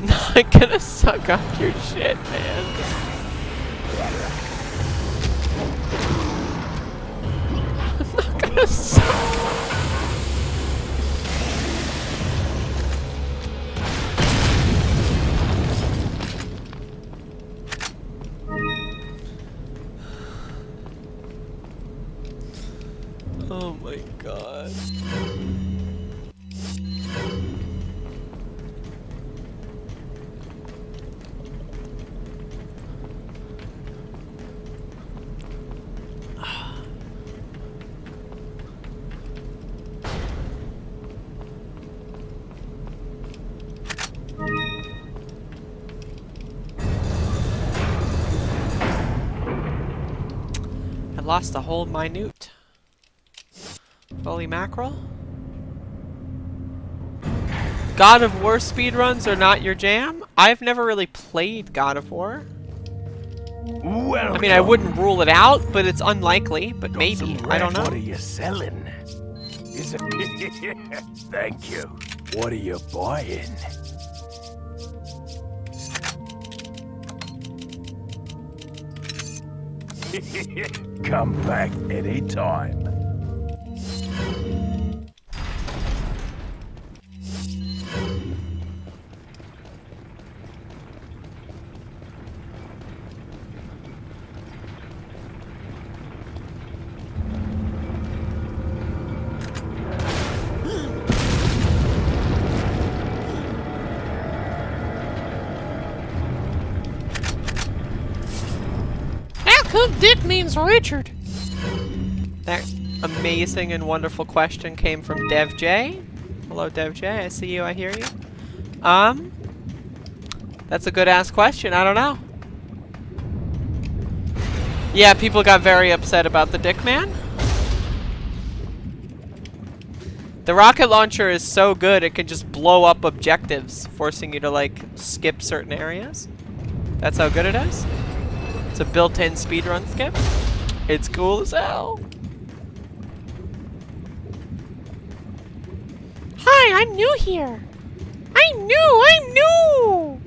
Not gonna suck up your shit, man. I'm not gonna suck. Oh my god. I lost a whole minute. Holy mackerel. God of War speedruns are not your jam? I've never really played God of War. Welcome. I mean, I wouldn't rule it out, but it's unlikely. But Got maybe. some I don't What know. are you selling? Is it? Thank you. What are you buying? Come back anytime. How come Dick means Richard? That amazing and wonderful question came from Dev J. Hello, Dev J. I see you. I hear you. That's a good ass question. I don't know. Yeah, people got very upset about the Dick Man. The rocket launcher is so good it can just blow up objectives, forcing you to like skip certain areas. That's how good it is. It's a built-in speedrun skip. It's cool as hell. Hi, I'm new here. I'm new.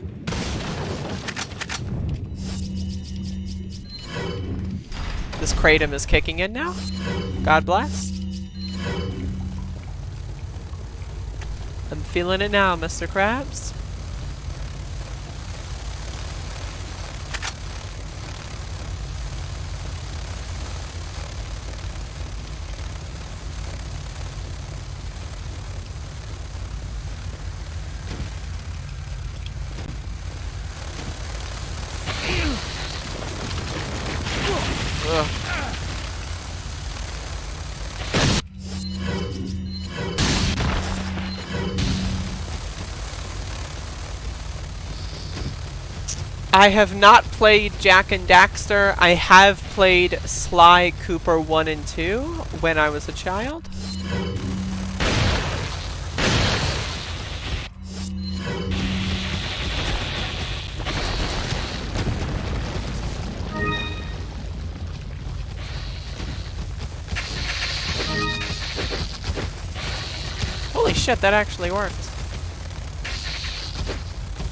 This Kratom is kicking in now. God bless. I'm feeling it now, Mr. Krabs. Ugh. I have not played Jak and Daxter. I have played Sly Cooper 1 and 2 when I was a child. Holy shit, that actually worked.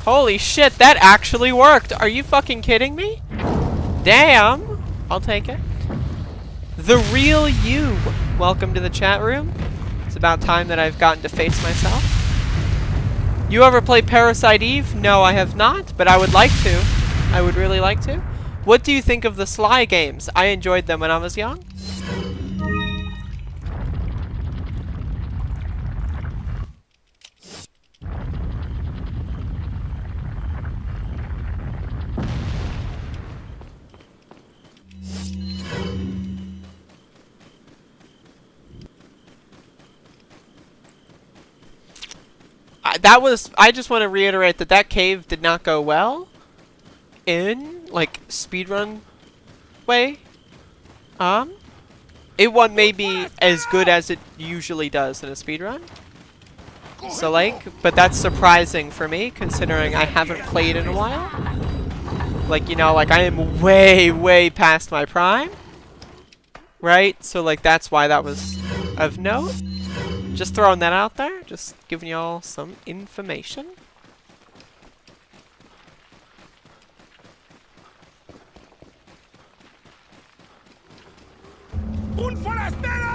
Holy shit, that actually worked! Are you fucking kidding me? Damn! I'll take it. The Real You! Welcome to the chat room. It's about time that I've gotten to face myself. You ever play Parasite Eve? No, I have not, but I would like to. I would really like to. What do you think of the Sly games? I enjoyed them when I was young. I just want to reiterate that that cave did not go well in, like, speedrun way. It won maybe as good as it usually does in a speedrun. So, like, but that's surprising for me, considering I haven't played in a while. Like, you know, like, I am way, way past my prime. Right? So, like, that's why that was of note. Just throwing that out there, just giving y'all some information. ¡Un forastero!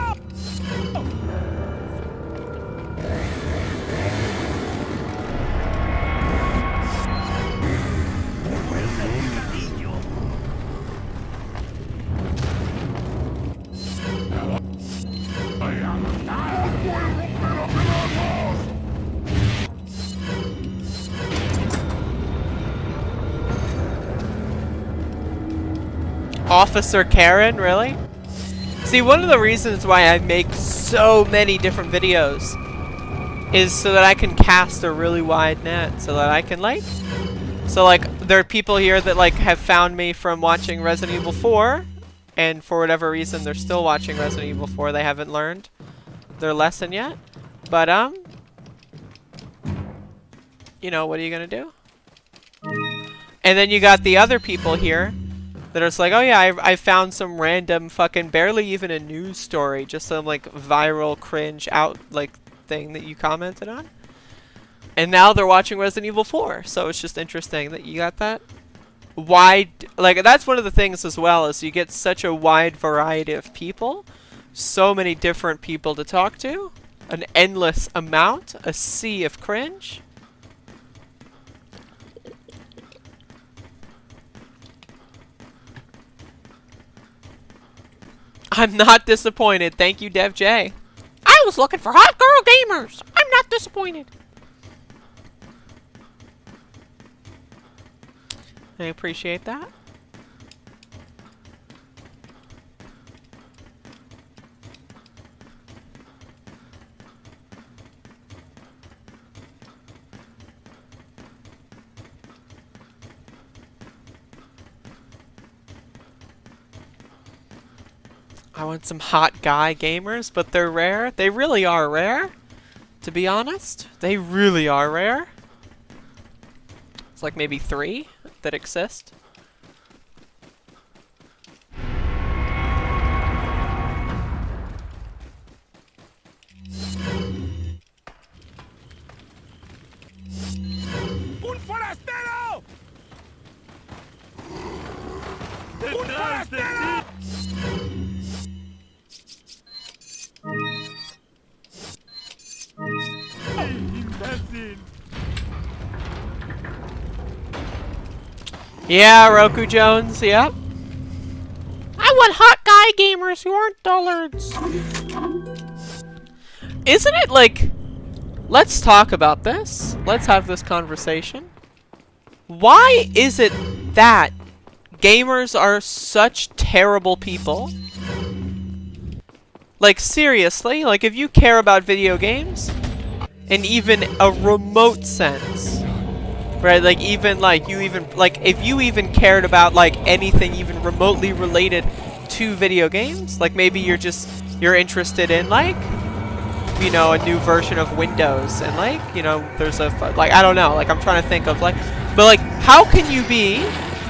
Officer Karen, really? See, one of the reasons why I make so many different videos is so that I can cast a really wide net, so that I can, like... So, like, there are people here that, like, have found me from watching Resident Evil 4, and for whatever reason, they're still watching Resident Evil 4. They haven't learned their lesson yet. But, you know, what are you gonna do? And then you got the other people here that are just like, oh yeah, I found some random fucking, barely even a news story, just some like viral cringe out like thing that you commented on. And now they're watching Resident Evil 4. So it's just interesting that you got that wide, like that's one of the things as well, is you get such a wide variety of people, so many different people to talk to, an endless amount, a sea of cringe. I'm not disappointed. Thank you, Dev J. I was looking for hot girl gamers. I'm not disappointed. I appreciate that. I want some hot guy gamers, but they're rare. They really are rare, to be honest. They really are rare. It's like maybe 3 that exist. ¡Un forastero! ¡Un forastero! Yeah, Roku Jones, yep. I want hot guy gamers who aren't dullards. Isn't it like... Let's talk about this. Let's have this conversation. Why is it that gamers are such terrible people? Like, seriously? Like, if you care about video games, in even a remote sense, Right, like even like you even like if you even cared about like anything even remotely related to video games, like maybe you're interested in like, you know, a new version of Windows, and like, you know, there's a like, I don't know, like I'm trying to think of like, but like how can you be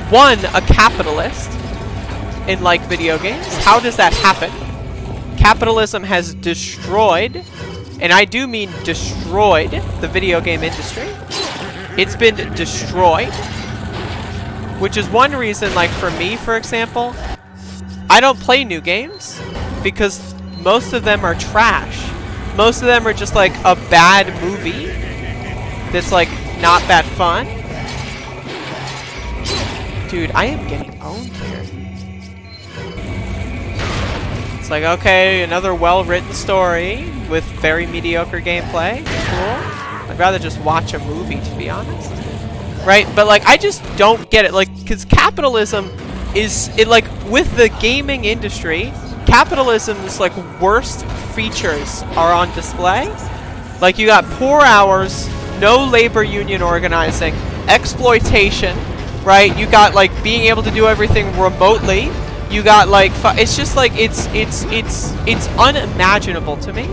one, a capitalist in like video games? How does that happen? Capitalism has destroyed, and I do mean destroyed, the video game industry. It's been destroyed, which is one reason, like for me, for example, I don't play new games because most of them are trash. Most of them are just like a bad movie that's like not that fun. Dude, I am getting owned here. It's like, okay, another well-written story with very mediocre gameplay. Cool. I'd rather just watch a movie, to be honest. Right? But like, I just don't get it. Like, because capitalism is, it like, with the gaming industry, capitalism's like worst features are on display. Like, you got poor hours, no labor union organizing, exploitation, right? You got like being able to do everything remotely. You got like it's just like it's unimaginable to me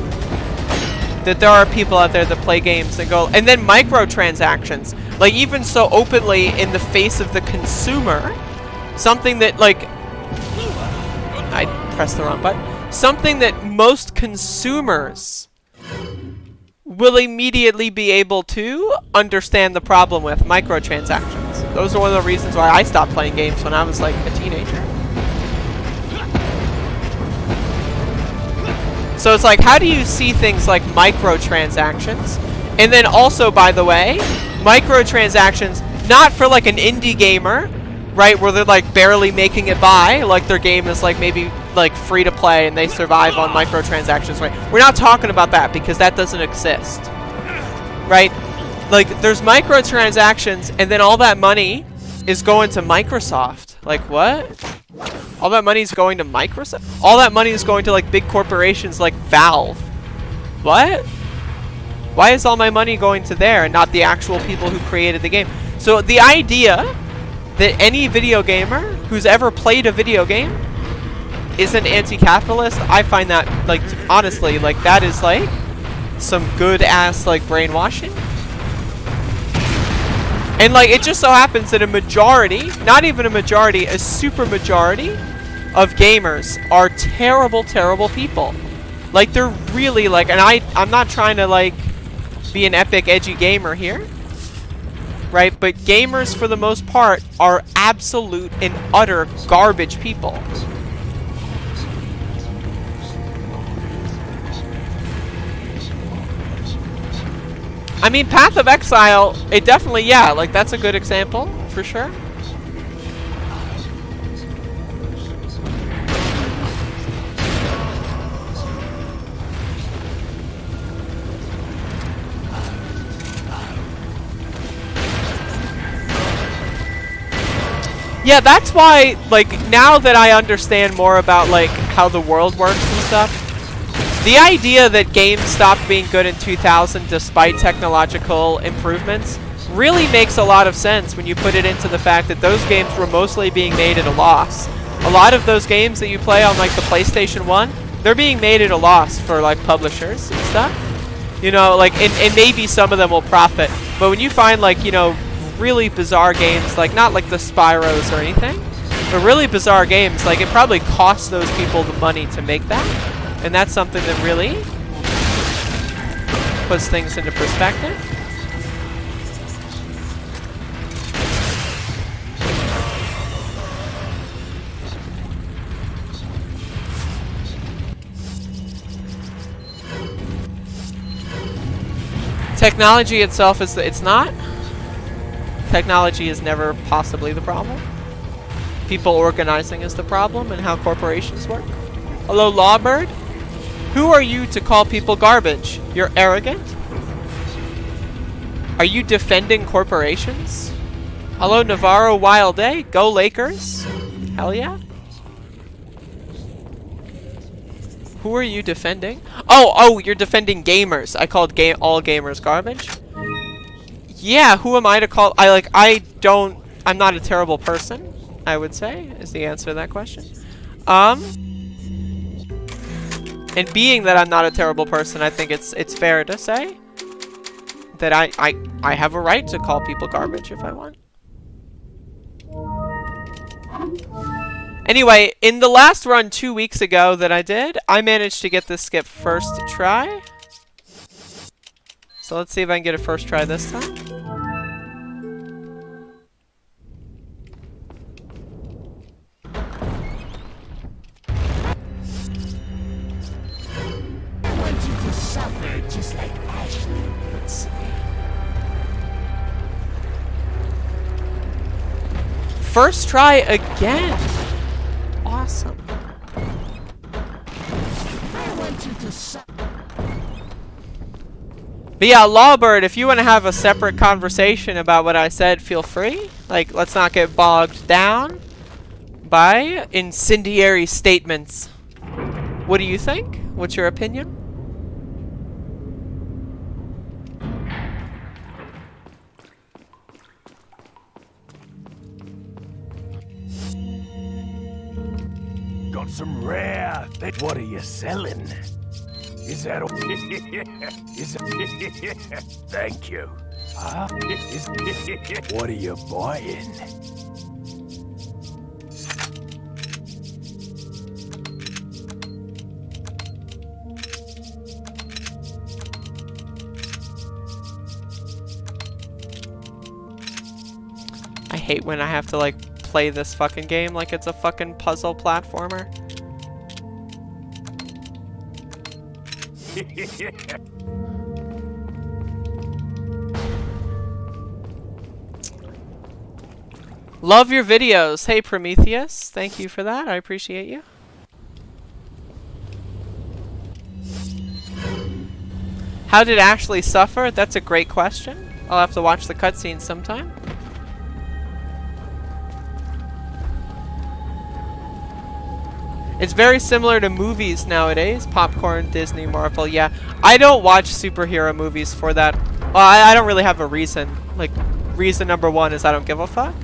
that there are people out there that play games and go, and then microtransactions, like even so openly in the face of the consumer, something that like I pressed the wrong button, something that most consumers will immediately be able to understand the problem with, microtransactions. Those are one of the reasons why I stopped playing games when I was like a teenager. So it's like, how do you see things like microtransactions? And then also, by the way, microtransactions, not for like an indie gamer, right, where they're like barely making it by, like their game is like maybe like free to play and they survive on microtransactions, right? We're not talking about that because that doesn't exist, right? Like there's microtransactions and then all that money is going to Microsoft. Like what? All that money is going to Microsoft? All that money is going to like big corporations like Valve. What? Why is all my money going to there and not the actual people who created the game? So the idea that any video gamer who's ever played a video game is an anti-capitalist, I find that, like, honestly, like, that is, like, some good-ass, like, brainwashing. And, like, it just so happens that a majority, not even a majority, a super majority of gamers are terrible, terrible people. Like, they're really, like, and I'm not trying to, like, be an epic, edgy gamer here, right? But gamers, for the most part, are absolute and utter garbage people. I mean, Path of Exile, it definitely, yeah, like, that's a good example, for sure. Yeah, that's why, like, now that I understand more about, like, how the world works and stuff, the idea that games stopped being good in 2000 despite technological improvements really makes a lot of sense when you put it into the fact that those games were mostly being made at a loss. A lot of those games that you play on, like, the PlayStation 1, they're being made at a loss for, like, publishers and stuff. You know, like, and maybe some of them will profit. But when you find, like, you know, really bizarre games, like, not like the Spyros or anything, but really bizarre games, like, it probably costs those people the money to make that. And that's something that really puts things into perspective. Technology itself is it's not. Technology is never possibly the problem. People organizing is the problem, and how corporations work. Hello, Lawbird. Who are you to call people garbage? You're arrogant? Are you defending corporations? Hello, Navarro Wild Day. Go Lakers. Hell yeah. Who are you defending? Oh, you're defending gamers. I called all gamers garbage. Yeah, who am I to call? I'm not a terrible person, I would say, is the answer to that question. And being that I'm not a terrible person, I think it's fair to say that I have a right to call people garbage if I want. Anyway, in the last run 2 weeks ago that I did, I managed to get this skip first try. So let's see if I can get a first try this time. I want you to suffer just like Ashley. Let's see. First try again. Awesome. I want you to suffer. But yeah, Lawbird, if you want to have a separate conversation about what I said, feel free. Like, let's not get bogged down by incendiary statements. What do you think? What's your opinion? Got some rare. What are you selling? Is that is thank you. Huh? What are you buying? I hate when I have to, like, play this fucking game like it's a fucking puzzle platformer. Love your videos. Hey, Prometheus. Thank you for that. I appreciate you. How did Ashley suffer? That's a great question. I'll have to watch the cutscene sometime. It's very similar to movies nowadays. Popcorn, Disney, Marvel, yeah. I don't watch superhero movies for that. Well, I don't really have a reason. Like, reason number one is I don't give a fuck.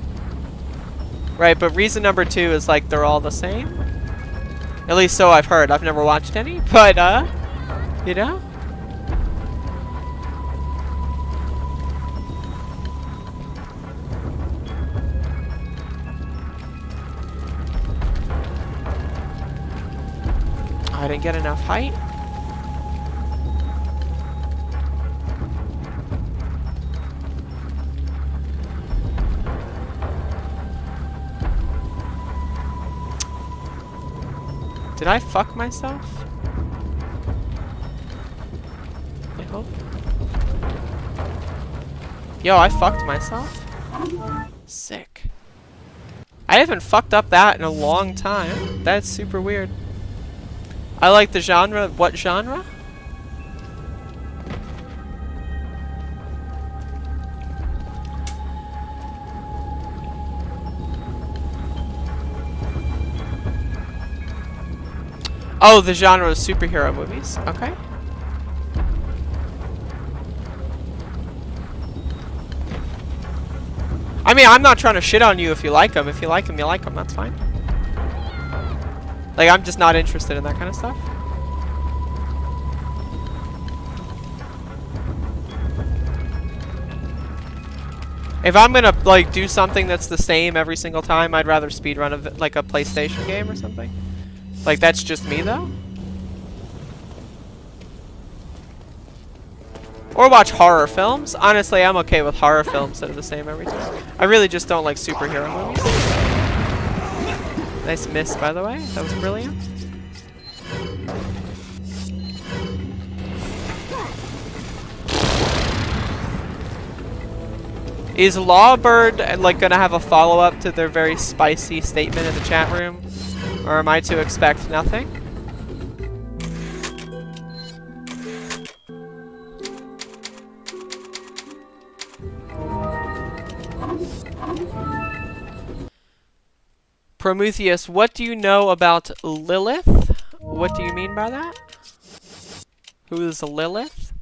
Right, but reason number two is, like, they're all the same. At least so I've heard. I've never watched any, but, you know? I didn't get enough height. Did I fuck myself? I hope. Yo, I fucked myself? Sick. I haven't fucked up that in a long time. That's super weird. I like the genre. What genre? Oh, the genre of superhero movies. Okay. I mean, I'm not trying to shit on you if you like them. If you like them, you like them. That's fine. Like, I'm just not interested in that kind of stuff. If I'm gonna, like, do something that's the same every single time, I'd rather speedrun like a PlayStation game or something. Like, that's just me, though. Or watch horror films. Honestly, I'm okay with horror films that are the same every time. I really just don't like superhero movies. Nice miss, by the way. That was brilliant. Is Lawbird, like, gonna have a follow-up to their very spicy statement in the chat room? Or am I to expect nothing? Prometheus, what do you know about Lilith? What do you mean by that? Who is Lilith?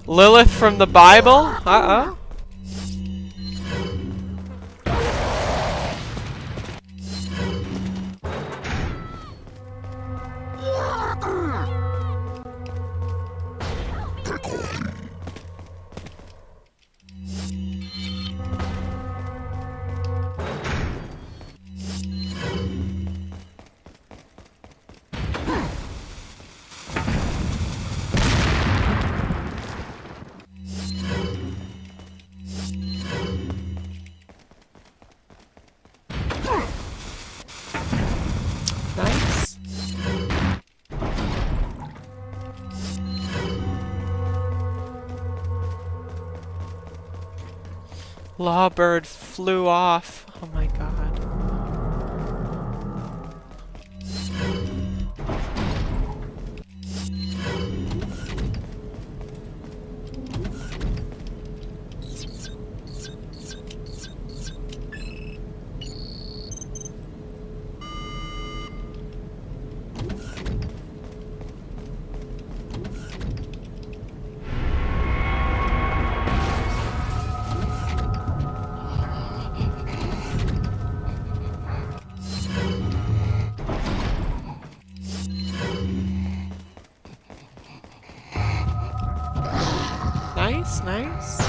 Lilith from the Bible? Uh-oh. Nice. Lawbird flew off. Oh my god. Nice, nice.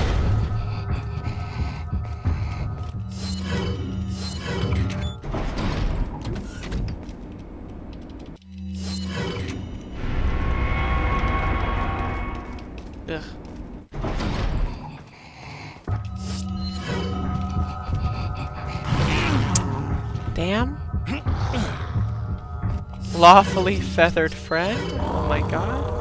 Ugh. Damn. Lawfully feathered friend? Oh my god.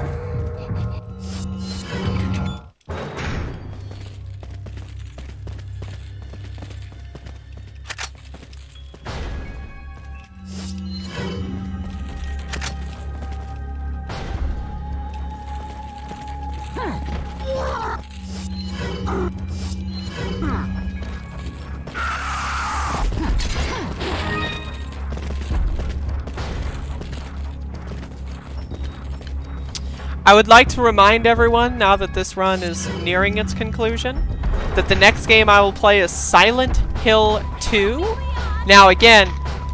I would like to remind everyone, now that this run is nearing its conclusion, that the next game I will play is Silent Hill 2. Now again,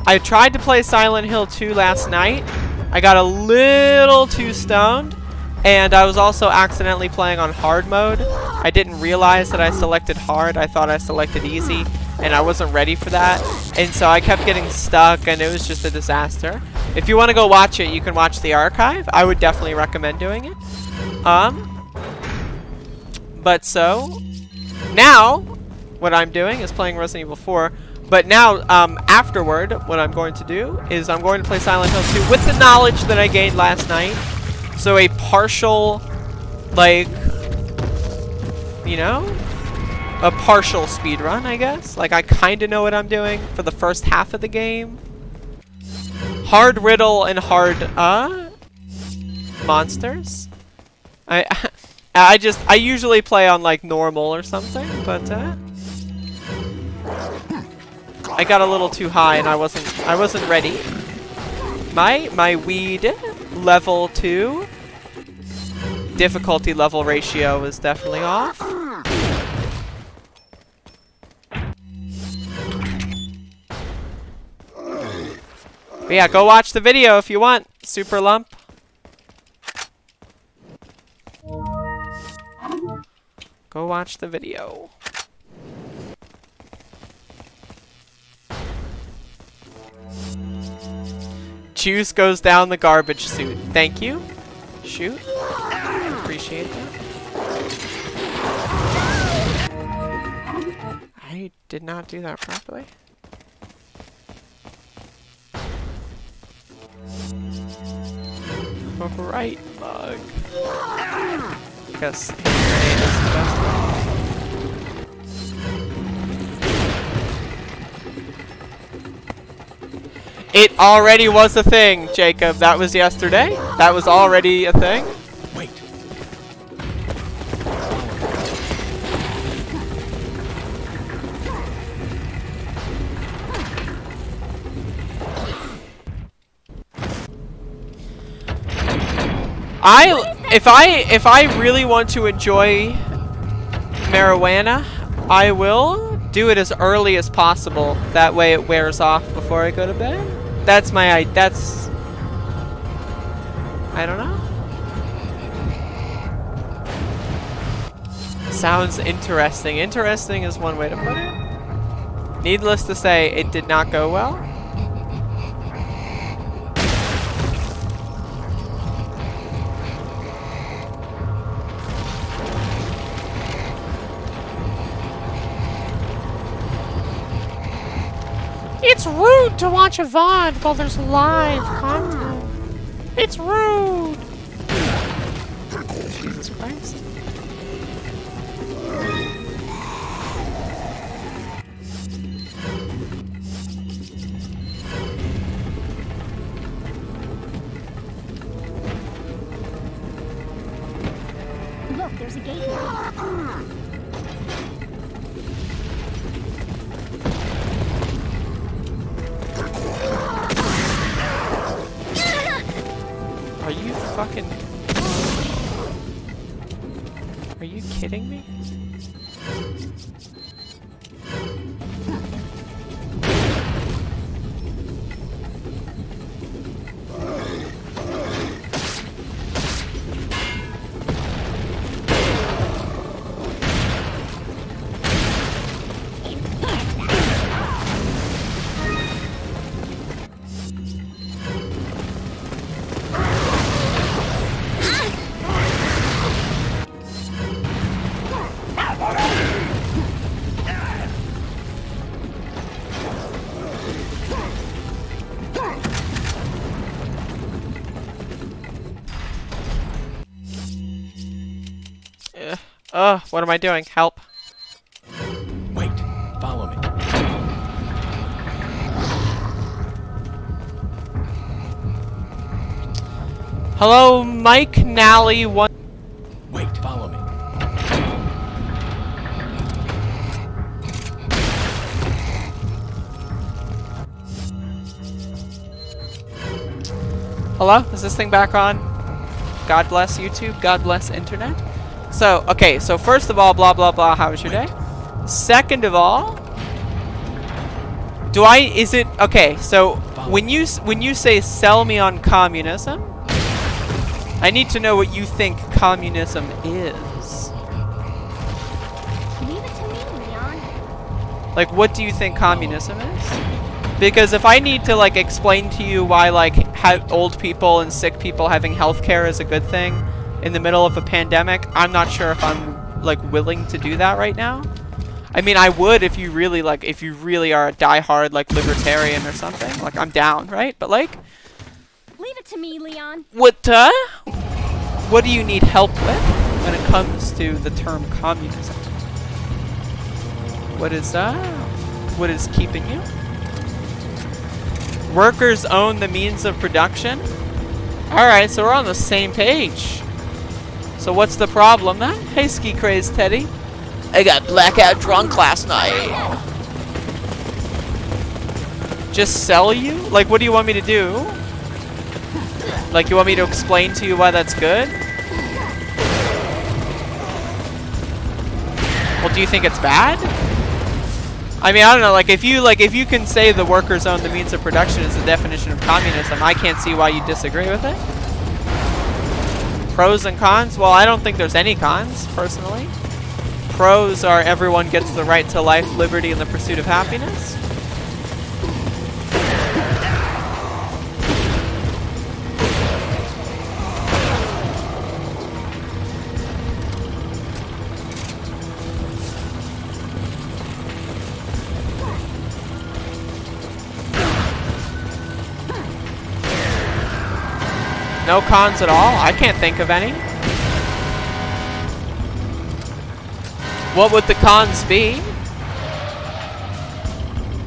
I tried to play Silent Hill 2 last night. I got a little too stoned, and I was also accidentally playing on hard mode. I didn't realize that I selected hard. I thought I selected easy, and I wasn't ready for that. And so I kept getting stuck, and it was just a disaster. If you want to go watch it, you can watch the archive. I would definitely recommend doing it. But so, now, what I'm doing is playing Resident Evil 4. But now, afterward, what I'm going to do is I'm going to play Silent Hill 2 with the knowledge that I gained last night. So a partial, like, you know, a partial speedrun, I guess. Like, I kind of know what I'm doing for the first half of the game. Hard riddle and hard, monsters. I usually play on, like, normal or something, but, I got a little too high and I wasn't ready. My weed level 2 difficulty level ratio is definitely off. But yeah, go watch the video if you want, Super Lump. Go watch the video. Juice goes down the garbage chute. Thank you. Shoot. Appreciate that. I did not do that properly. Right, mug. Guess grenade is the best one. It already was a thing, Jacob. That was yesterday. That was already a thing. Wait. If I really want to enjoy marijuana, I will do it as early as possible. That way it wears off before I go to bed. That's I don't know. Sounds interesting. Interesting is one way to put it. Needless to say, it did not go well. It's rude to watch a VOD while there's live content. It's rude. Jesus Christ. Look, there's a gate here. Are you fucking... Are you kidding me? What am I doing? Help. Wait, follow me. Hello, Mike Nally one. Wait, follow me. Hello? Is this thing back on? God bless YouTube. God bless internet. So, okay, so first of all, blah, blah, blah, how was your day? Second of all, okay, so when you say sell me on communism, I need to know what you think communism is. Leave it to me, Leon. Like, what do you think communism is? Because if I need to, like, explain to you why, like, old people and sick people having healthcare is a good thing in the middle of a pandemic, I'm not sure if I'm, like, willing to do that right now. I mean, I would if you really, like, if you really are a diehard, like, libertarian or something. Like, I'm down, right? But, like... Leave it to me, Leon. What do you need help with when it comes to the term communism? What is keeping you? Workers own the means of production? Alright, so we're on the same page. So what's the problem then? Hey, Ski Crazed Teddy. I got blackout drunk last night. Just sell you? Like, what do you want me to do? Like, you want me to explain to you why that's good? Well, do you think it's bad? I mean, I don't know, like, if you can say the workers own the means of production is the definition of communism, I can't see why you disagree with it. Pros and cons? Well, I don't think there's any cons, personally. Pros are everyone gets the right to life, liberty, and the pursuit of happiness. No cons at all? I can't think of any. What would the cons be?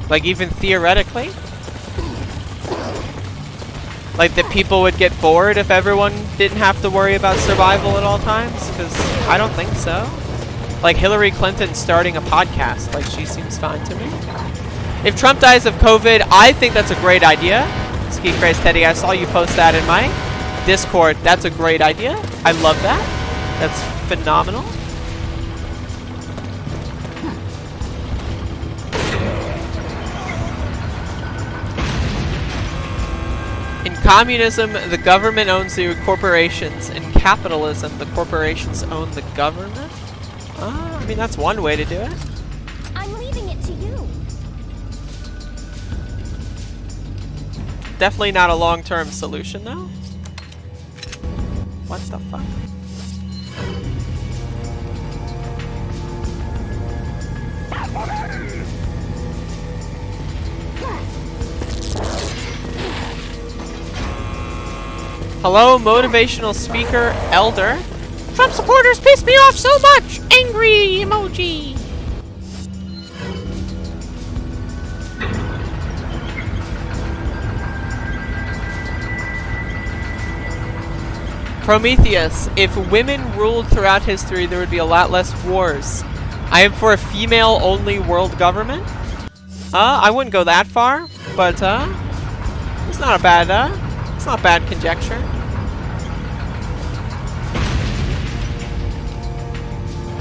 Like, even theoretically? Like, that people would get bored if everyone didn't have to worry about survival at all times? Because I don't think so. Like, Hillary Clinton starting a podcast. Like, she seems fine to me. If Trump dies of COVID, I think that's a great idea. Ski Craze Teddy, I saw you post that in my Discord. That's a great idea. I love that. That's phenomenal. In communism, the government owns the corporations. In capitalism, the corporations own the government? I mean, that's one way to do it. I'm leaving it to you. Definitely not a long-term solution, though. What the fuck? Hello, motivational speaker, Elder. Trump supporters piss me off so much! Angry emoji! Prometheus, if women ruled throughout history, there would be a lot less wars. I am for a female-only world government. I wouldn't go that far, but it's not a bad, it's not bad conjecture.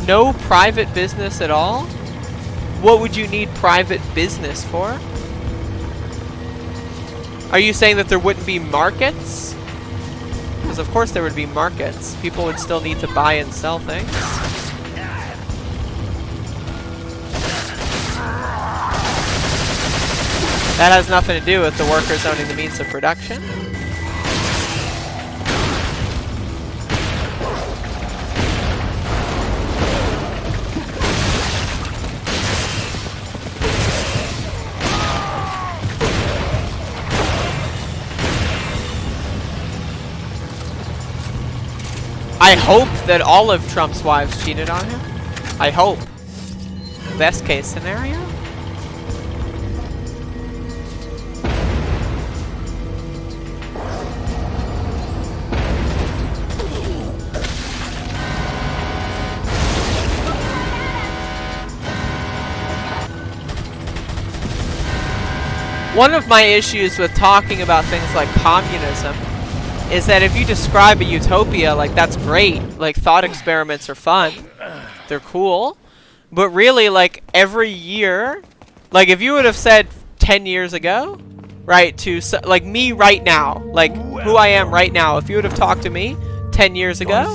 No private business at all? What would you need private business for? Are you saying that there wouldn't be markets? Because of course there would be markets. People would still need to buy and sell things. That has nothing to do with the workers owning the means of production. I hope that all of Trump's wives cheated on him. I hope. Best case scenario. One of my issues with talking about things like communism is that if you describe a utopia, like, that's great. Like, thought experiments are fun. They're cool. But really, like, every year, like, if you would have said 10 years ago, right, to, like, me right now, like, who I am right now, if you would have talked to me 10 years ago,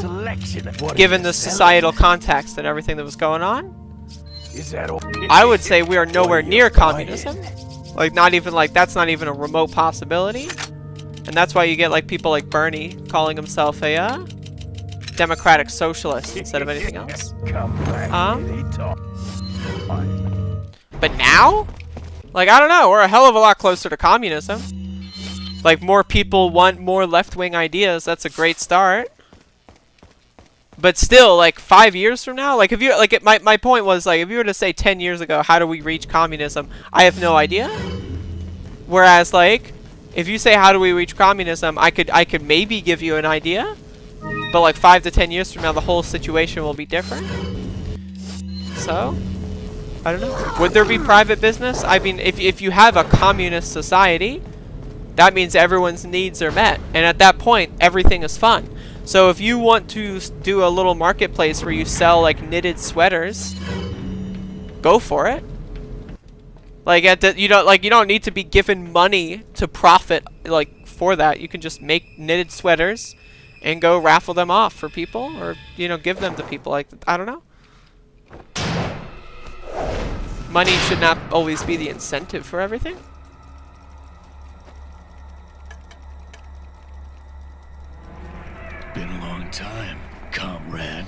given the societal context and everything that was going on, I would say we are nowhere near communism. Like, not even, like, that's not even a remote possibility. And that's why you get, like, people like Bernie calling himself a democratic socialist instead of anything else. But now? Like, I don't know. We're a hell of a lot closer to communism. Like, more people want more left-wing ideas. That's a great start. But still, like, 5 years from now? Like, if you, like, my point was, like, if you were to say 10 years ago, how do we reach communism? I have no idea. Whereas, like, if you say how do we reach communism, I could maybe give you an idea, but like 5 to 10 years from now, the whole situation will be different. So, I don't know. Would there be private business? I mean, if you have a communist society, that means everyone's needs are met, and at that point, everything is fun. So if you want to do a little marketplace where you sell like knitted sweaters, go for it. Like you don't need to be given money to profit like for that. You can just make knitted sweaters and go raffle them off for people, or you know, give them to people. Like, I don't know. Money should not always be the incentive for everything. Been a long time, comrade.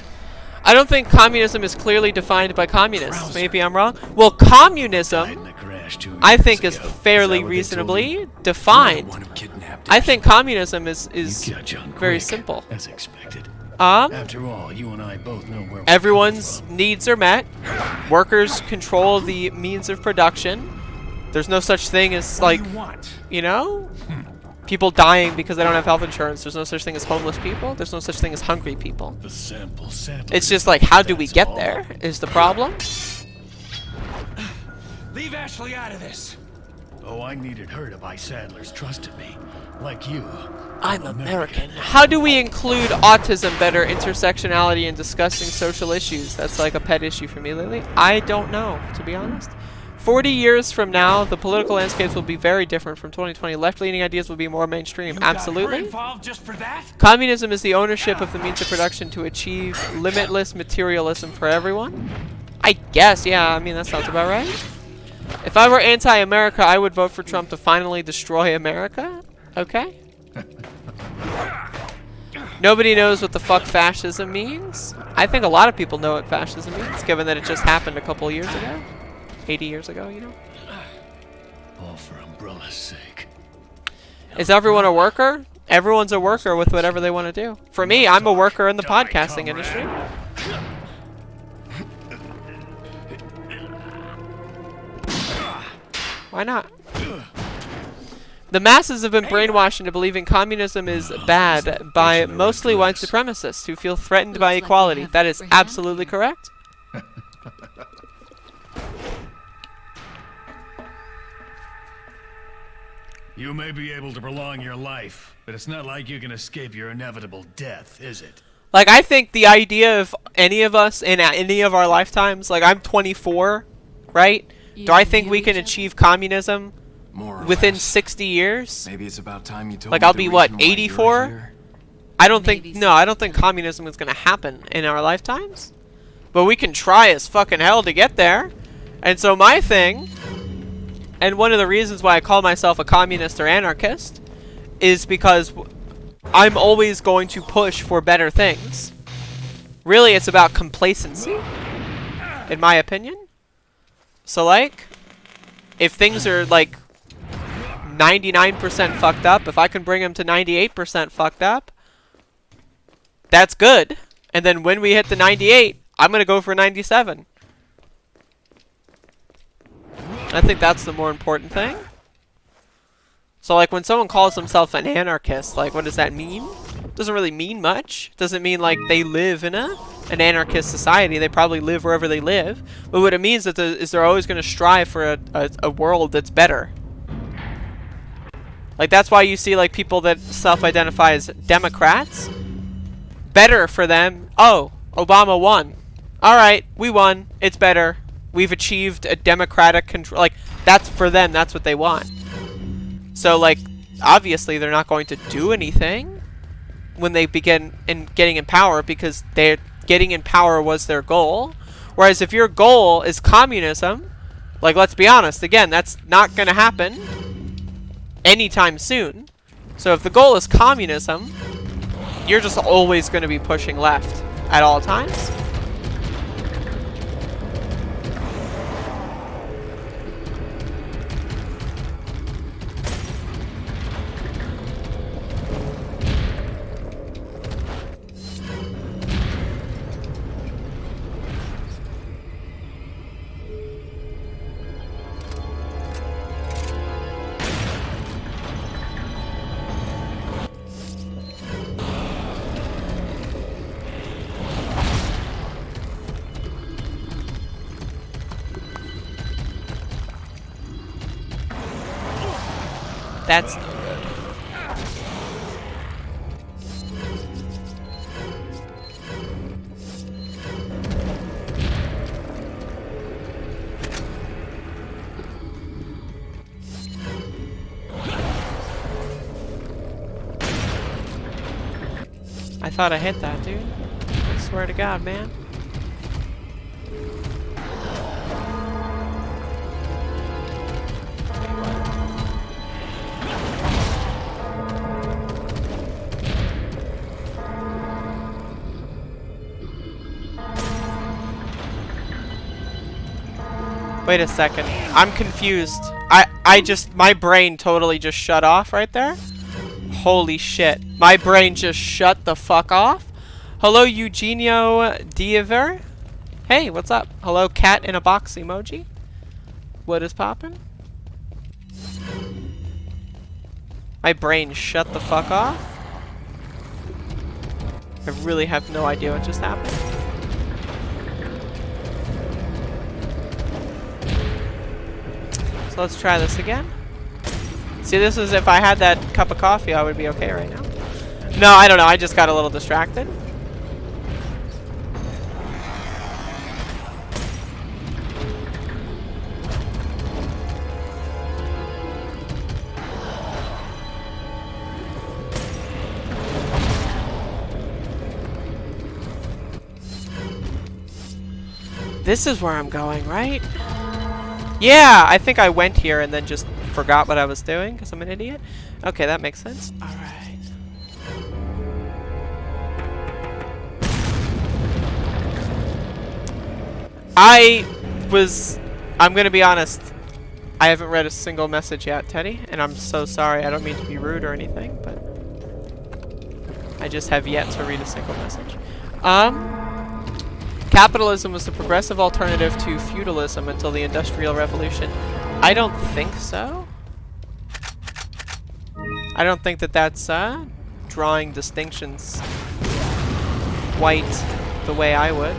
I don't think communism is clearly defined by communists. Maybe I'm wrong. Well, communism, I think, is fairly reasonably defined. I think communism is very simple. As expected. After all, you and I both know where everyone's needs are met. Workers control the means of production. There's no such thing as, like, you know, people dying because they don't have health insurance. There's no such thing as homeless people. There's no such thing as hungry people. The sample set. It's just like, how do we get there is the problem. Leave Ashley out of this. Oh, I needed her to buy Sadler's trust in me. Like you. I'm American. How do we include autism better, intersectionality, and discussing social issues? That's like a pet issue for me lately. I don't know, to be honest. 40 years from now, the political landscapes will be very different from 2020. Left-leaning ideas will be more mainstream. Absolutely. Just for that? Communism is the ownership of the means of production to achieve limitless materialism for everyone. I guess, yeah, I mean, that sounds about right. If I were anti-America, I would vote for Trump to finally destroy America. Okay. Nobody knows what the fuck fascism means. I think a lot of people know what fascism means, given that it just happened a couple years ago. 80 years ago, you know? All for Umbrella's sake. Is everyone a worker? Everyone's a worker with whatever they want to do. For me, I'm a worker in the podcasting industry. Why not? The masses have been brainwashed into believing communism is bad by mostly white supremacists who feel threatened by equality. That is absolutely correct. You may be able to prolong your life, but it's not like you can escape your inevitable death, is it? Like, I think the idea of any of us in any of our lifetimes, like, I'm 24, right? Do I think we can achieve communism within 60 years? Maybe it's about time you told Like, me I'll the be, what, reason why you were 84? here. I don't think, no, I don't think communism is going to happen in our lifetimes. But we can try as fucking hell to get there. And so my thing, and one of the reasons why I call myself a communist or anarchist, is because I'm always going to push for better things. Really, it's about complacency, in my opinion. So, like, if things are, like, 99% fucked up, if I can bring them to 98% fucked up, that's good. And then when we hit the 98, I'm going to go for 97. I think that's the more important thing. So, like, when someone calls themselves an anarchist, like, what does that mean? Doesn't really mean much. Doesn't mean, like, they live in an anarchist society. They probably live wherever they live. But what it means is they're always going to strive for a world that's better. Like, that's why you see, like, people that self-identify as Democrats. Better for them. Oh, Obama won. Alright, we won. It's better. We've achieved a democratic control. Like, that's for them. That's what they want. So, like, obviously they're not going to do anything when they begin getting in power, because they're getting in power was their goal. Whereas if your goal is communism, like, let's be honest, again, that's not going to happen anytime soon. So if the goal is communism, you're just always going to be pushing left at all times. That's no good. I thought I hit that, dude. I swear to God, man. Wait a second. I'm confused. My brain totally just shut off right there. Holy shit. My brain just shut the fuck off. Hello, Eugenio Diever. Hey, what's up? Hello, cat in a box emoji. What is poppin'? My brain shut the fuck off. I really have no idea what just happened. So let's try this again. See, this is if I had that cup of coffee, I would be okay right now. No, I don't know. I just got a little distracted. This is where I'm going, right? Yeah, I think I went here and then just forgot what I was doing because I'm an idiot. Okay, that makes sense. All right. I'm gonna be honest, I haven't read a single message yet, Teddy, and I'm so sorry. I don't mean to be rude or anything, but I just have yet to read a single message. Capitalism was the progressive alternative to feudalism until the Industrial Revolution. I don't think so. I don't think that that's drawing distinctions quite the way I would.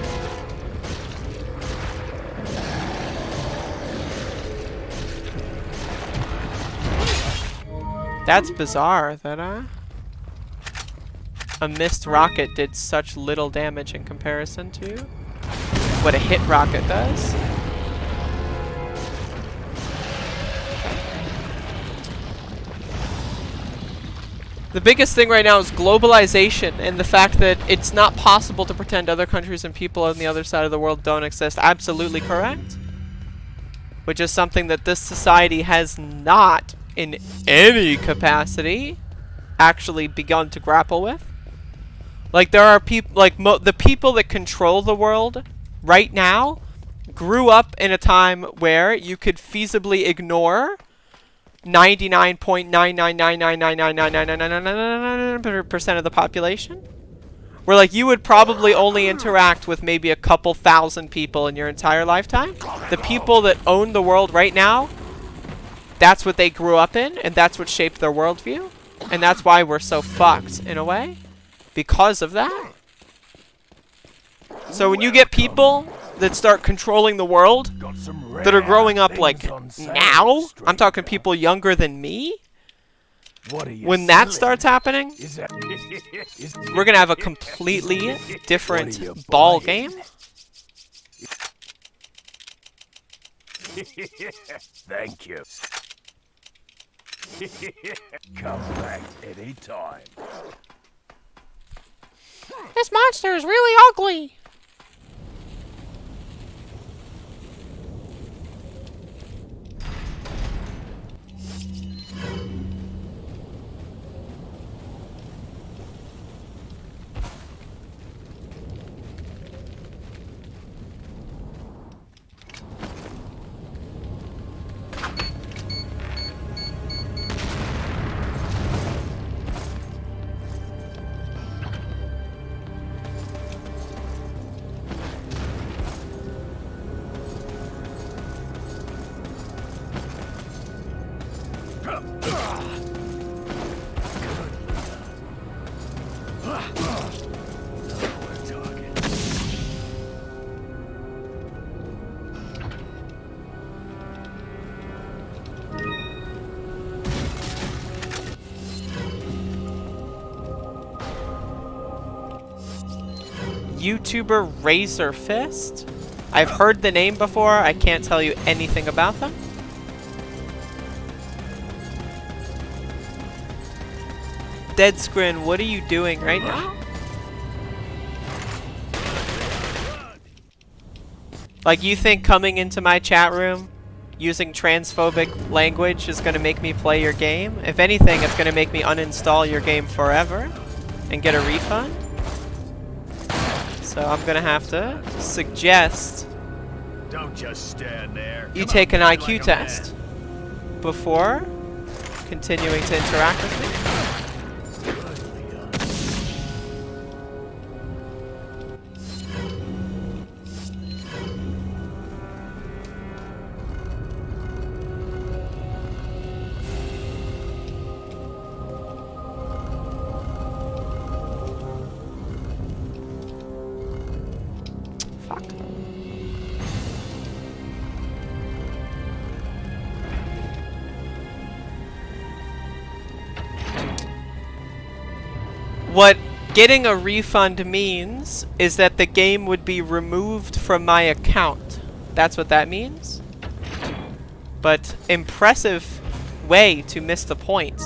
That's bizarre that a missed rocket did such little damage in comparison to what a hit rocket does. The biggest thing right now is globalization and the fact that it's not possible to pretend other countries and people on the other side of the world don't exist. Absolutely correct. Which is something that this society has not, in any capacity, actually begun to grapple with. Like, there are people, like, the people that control the world right now grew up in a time where you could feasibly ignore 99.999999999% of the population. Where, like, you would probably only interact with maybe a couple thousand people in your entire lifetime. The people that own the world right now, that's what they grew up in, and that's what shaped their worldview. And that's why we're so fucked, in a way. Because of that. So when you get people that start controlling the world, that are growing up like now, I'm talking people younger than me, when that starts happening, we're gonna have a completely different ball game. Thank you. Come back anytime. This monster is really ugly. YouTuber Razor Fist? I've heard the name before. I can't tell you anything about them. Dead Scrin, what are you doing right now? Like, you think coming into my chat room using transphobic language is going to make me play your game? If anything, it's going to make me uninstall your game forever and get a refund. So I'm going to have to suggest Don't just stand there. you take an IQ test before continuing to interact with me. what getting a refund means is that the game would be removed from my account. That's what that means. But impressive way to miss the point.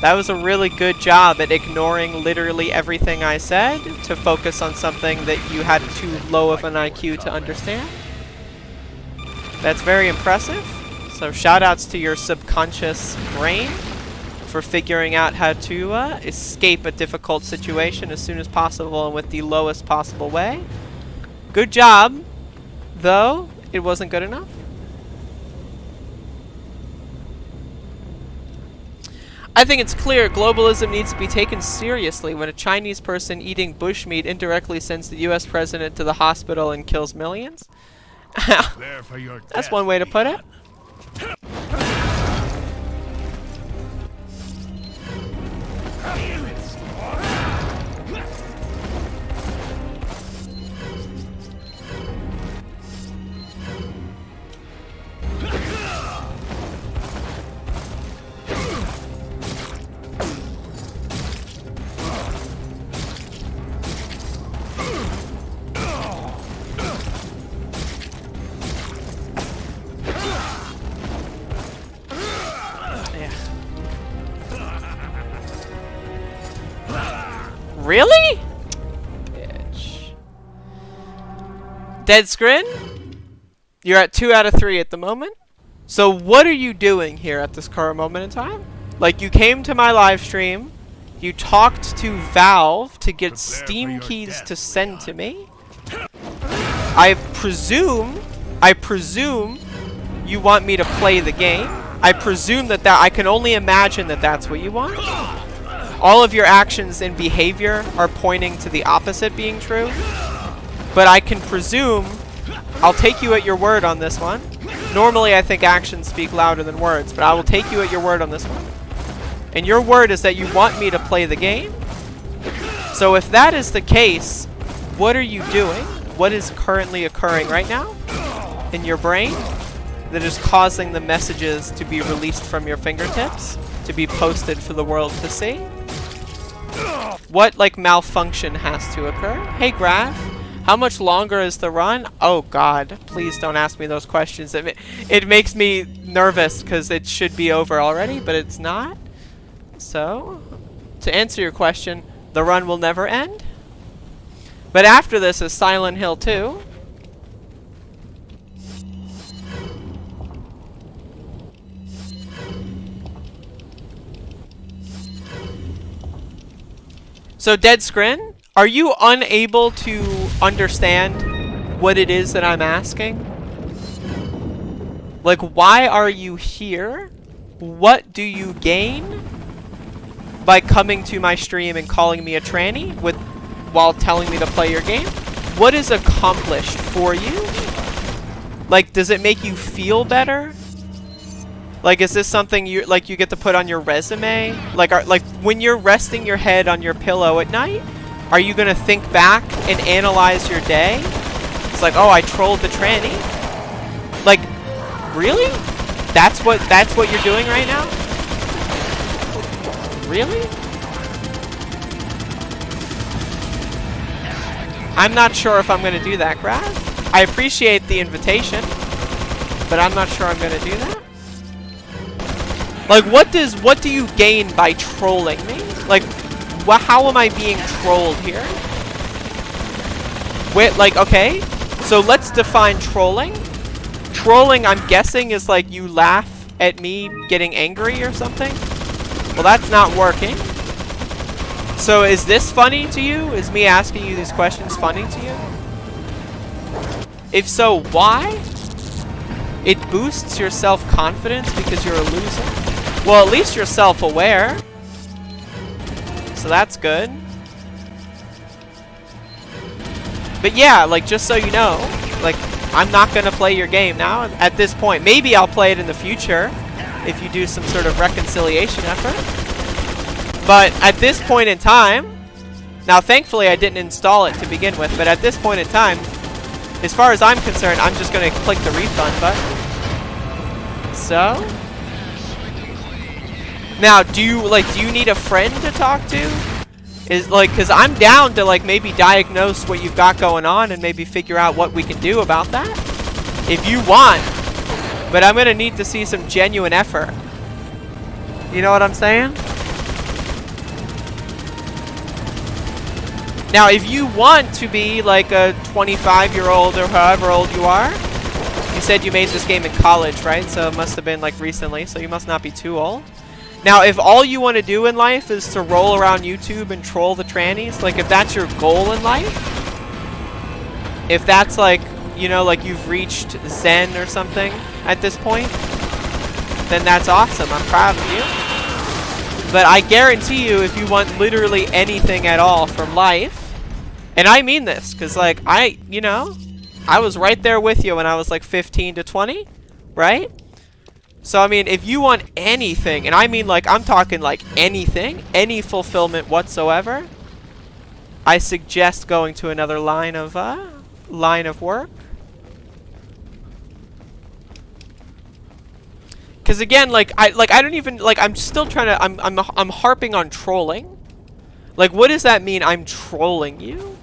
That was a really good job at ignoring literally everything I said to focus on something that you had too low of an IQ to understand. That's very impressive. So shout outs to your subconscious brain for figuring out how to escape a difficult situation as soon as possible and with the lowest possible way. Good job, though it wasn't good enough. I think it's clear globalism needs to be taken seriously when a Chinese person eating bushmeat indirectly sends the US president to the hospital and kills millions. That's one way to put it. Really? Bitch. Dead screen? You're at 2 out of 3 at the moment. So what are you doing here at this current moment in time? Like, you came to my live stream, you talked to Valve to get Steam keys to send to me. I presume you want me to play the game. I presume that I can only imagine that that's what you want. All of your actions and behavior are pointing to the opposite being true. But I can presume, I'll take you at your word on this one. Normally I think actions speak louder than words, but I will take you at your word on this one. And your word is that you want me to play the game. So if that is the case, what are you doing? What is currently occurring right now in your brain that is causing the messages to be released from your fingertips, to be posted for the world to see? What, like, malfunction has to occur? Hey, Graph, how much longer is the run? Oh, God, please don't ask me those questions. It makes me nervous because it should be over already, but it's not. So, to answer your question, the run will never end. But after this is Silent Hill 2. So, Dead Scrin, are you unable to understand what it is that I'm asking? Like, why are you here? What do you gain by coming to my stream and calling me a tranny while telling me to play your game? What is accomplished for you? Like, does it make you feel better? Like, is this something you get to put on your resume? Like, when you're resting your head on your pillow at night, are you gonna think back and analyze your day? It's like, oh, I trolled the tranny. Like, really? That's what you're doing right now? Really? I'm not sure if I'm gonna do that, Graf. I appreciate the invitation, but I'm not sure I'm gonna do that. Like, what do you gain by trolling me? Like, how am I being trolled here? Wait, like, okay, so let's define trolling. Trolling, I'm guessing, is like you laugh at me getting angry or something. Well, that's not working. So is this funny to you? Is me asking you these questions funny to you? If so, why? It boosts your self-confidence because you're a loser. Well, at least you're self-aware. So that's good. But yeah, like, just so you know, like, I'm not gonna play your game now at this point. Maybe I'll play it in the future if you do some sort of reconciliation effort. But at this point in time, now thankfully I didn't install it to begin with, but at this point in time, as far as I'm concerned, I'm just gonna click the refund button. So, now do you need a friend to talk to? Is like, because I'm down to like maybe diagnose what you've got going on and maybe figure out what we can do about that if you want. But I'm gonna need to see some genuine effort. You know what I'm saying? Now, if you want to be like a 25-year-old or however old you are, you said you made this game in college, right? So it must have been like recently, so you must not be too old. Now, if all you want to do in life is to roll around YouTube and troll the trannies, like if that's your goal in life, if that's like, you know, like you've reached Zen or something at this point, then that's awesome. I'm proud of you. But I guarantee you, if you want literally anything at all from life, and I mean this, because like you know, I was right there with you when I was like 15 to 20, right? So I mean, if you want anything, and I mean like, I'm talking like anything, any fulfillment whatsoever, I suggest going to another line of work. Because again, like I don't even like, I'm still trying to, I'm harping on trolling. Like, what does that mean? I'm trolling you?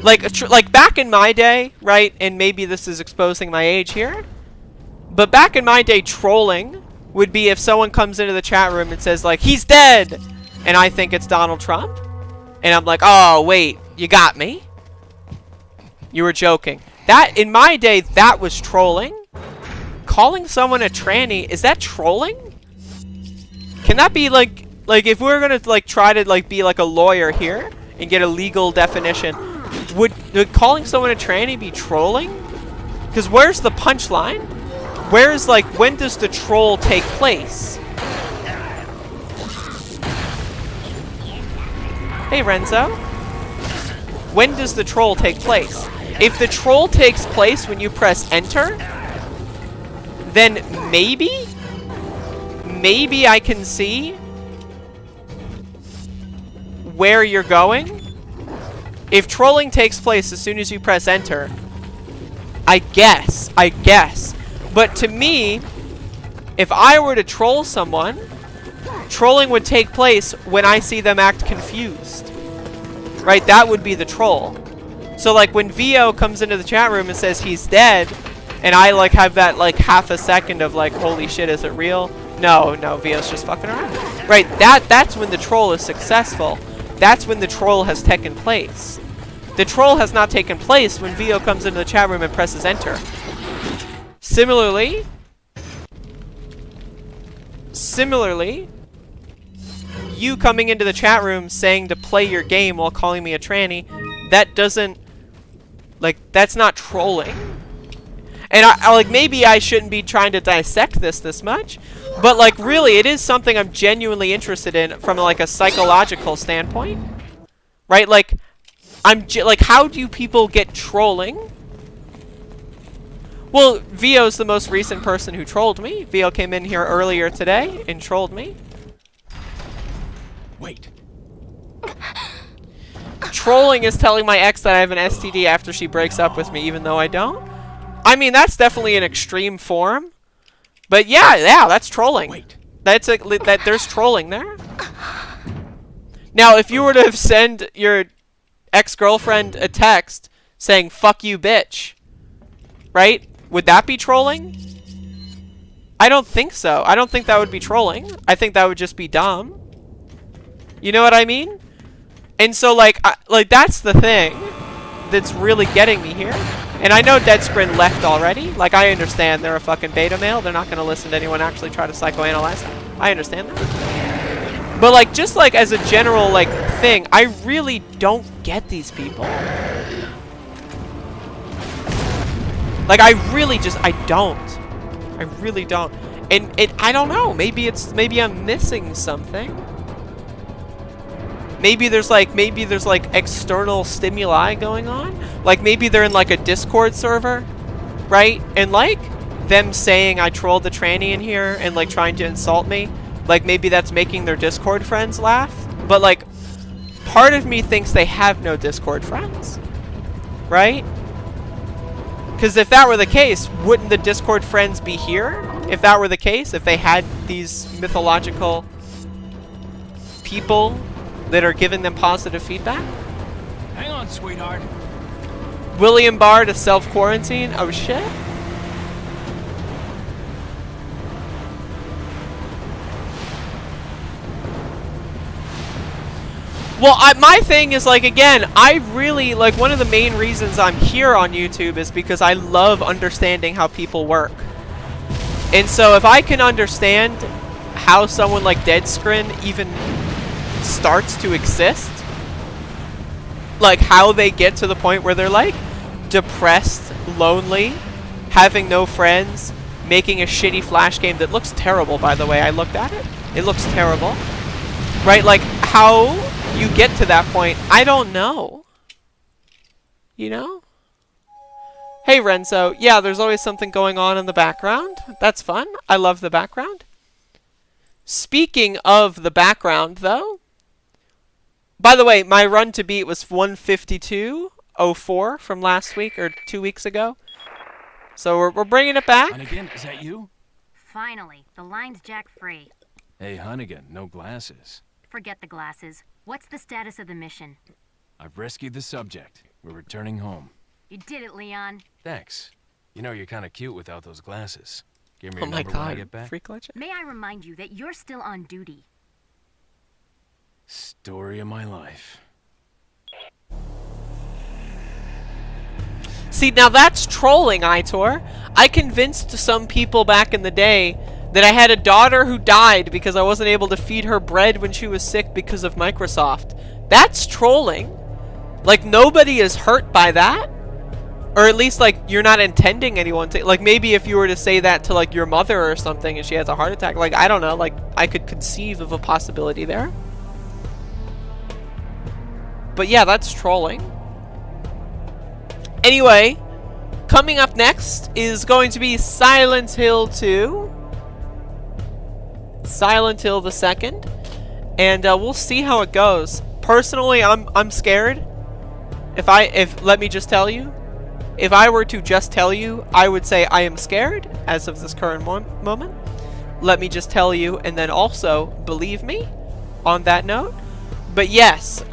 Like back in my day, right? And maybe this is exposing my age here, but back in my day, trolling would be if someone comes into the chat room and says like, he's dead, and I think it's Donald Trump, and I'm like, oh wait, you got me. You were joking. That in my day, that was trolling. Calling someone a tranny, is that trolling? Can that be like if we're gonna like try to like be like a lawyer here and get a legal definition, would calling someone a tranny be trolling? Because where's the punchline? Where's like, when does the troll take place? Hey Renzo. When does the troll take place? If the troll takes place when you press enter, then maybe I can see where you're going. If trolling takes place as soon as you press enter, I guess. But to me, if I were to troll someone, trolling would take place when I see them act confused. Right? That would be the troll. So like when Vio comes into the chat room and says he's dead, and I like have that like half a second of like, holy shit, is it real? No, Vio's just fucking around. Right, that's when the troll is successful. That's when the troll has taken place. The troll has not taken place when Vio comes into the chat room and presses enter. Similarly, you coming into the chat room saying to play your game while calling me a tranny, that doesn't, like, that's not trolling. And I like, maybe I shouldn't be trying to dissect this much, but like really it is something I'm genuinely interested in from like a psychological standpoint. Right? Like like, how do people get trolling? Well, Vio's the most recent person who trolled me. Vio came in here earlier today and trolled me. Wait. Trolling is telling my ex that I have an STD after she breaks up with me, even though I don't. I mean, that's definitely an extreme form. But yeah, that's trolling. Wait. That's there's trolling there. Now, if you were to send your ex-girlfriend a text saying, fuck you, bitch, right? Would that be trolling? I don't think so. I don't think that would be trolling. I think that would just be dumb. You know what I mean? And so, like that's the thing that's really getting me here. And I know Deadscrin left already. Like, I understand they're a fucking beta male. They're not going to listen to anyone actually try to psychoanalyze them. I understand that. But, like, just, like, as a general, like, thing, I really don't get these people. Like, I really just, I don't. I really don't. And I don't know. Maybe I'm missing something. Maybe there's like external stimuli going on. Like maybe they're in like a Discord server, right? And like them saying I trolled the tranny in here and like trying to insult me. Like maybe that's making their Discord friends laugh. But like part of me thinks they have no Discord friends, right? Because if that were the case, wouldn't the Discord friends be here? If that were the case, if they had these mythological people that are giving them positive feedback. Hang on, sweetheart. William Barr to self-quarantine. Oh shit. Well, my thing is, like, again, I really, like, one of the main reasons I'm here on YouTube is because I love understanding how people work. And so if I can understand how someone like Deadscrin even starts to exist, like how they get to the point where they're like depressed, lonely, having no friends, making a shitty Flash game that looks terrible, by the way. I looked at it. It looks terrible. Right? Like, how you get to that point, I don't know. You know? Hey, Renzo. Yeah, there's always something going on in the background. That's fun. I love the background. Speaking of the background, though, by the way, my run to beat was 152.04 from last week or 2 weeks ago. So we're bringing it back. Hunnigan, is that you? Finally, the line's jack free. Hey, Hunnigan, no glasses. Forget the glasses. What's the status of the mission? I've rescued the subject. We're returning home. You did it, Leon. Thanks. You know, you're kind of cute without those glasses. Give me Oh your my number when I god, get back. freak legend. May I remind you that you're still on duty. Story of my life. See, now that's trolling, Itor. I convinced some people back in the day that I had a daughter who died because I wasn't able to feed her bread when she was sick because of Microsoft. That's trolling. Like, nobody is hurt by that. Or at least, like, you're not intending anyone to... Like, maybe if you were to say that to, like, your mother or something and she has a heart attack. Like, I don't know. Like, I could conceive of a possibility there. But yeah, that's trolling. Anyway, coming up next is going to be Silent Hill 2. Silent Hill the 2nd. And we'll see how it goes. Personally, I'm scared. Let me just tell you. If I were to just tell you, I would say I am scared as of this current moment. Let me just tell you, and then also believe me on that note. But yes,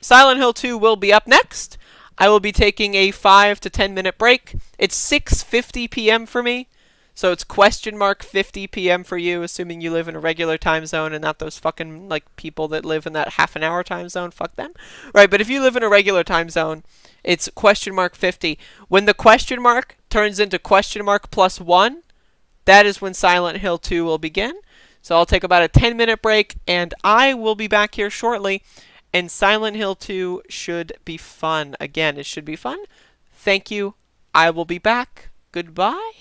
Silent Hill 2 will be up next. I will be taking a 5 to 10 minute break. It's 6:50 p.m. for me. So it's !50 p.m. for you, assuming you live in a regular time zone and not those fucking, like, people that live in that half an hour time zone. Fuck them. Right, but if you live in a regular time zone, it's !50. When the question mark turns into !+1, that is when Silent Hill 2 will begin. So I'll take about a 10-minute break, and I will be back here shortly. And Silent Hill 2 should be fun. Again, it should be fun. Thank you. I will be back. Goodbye.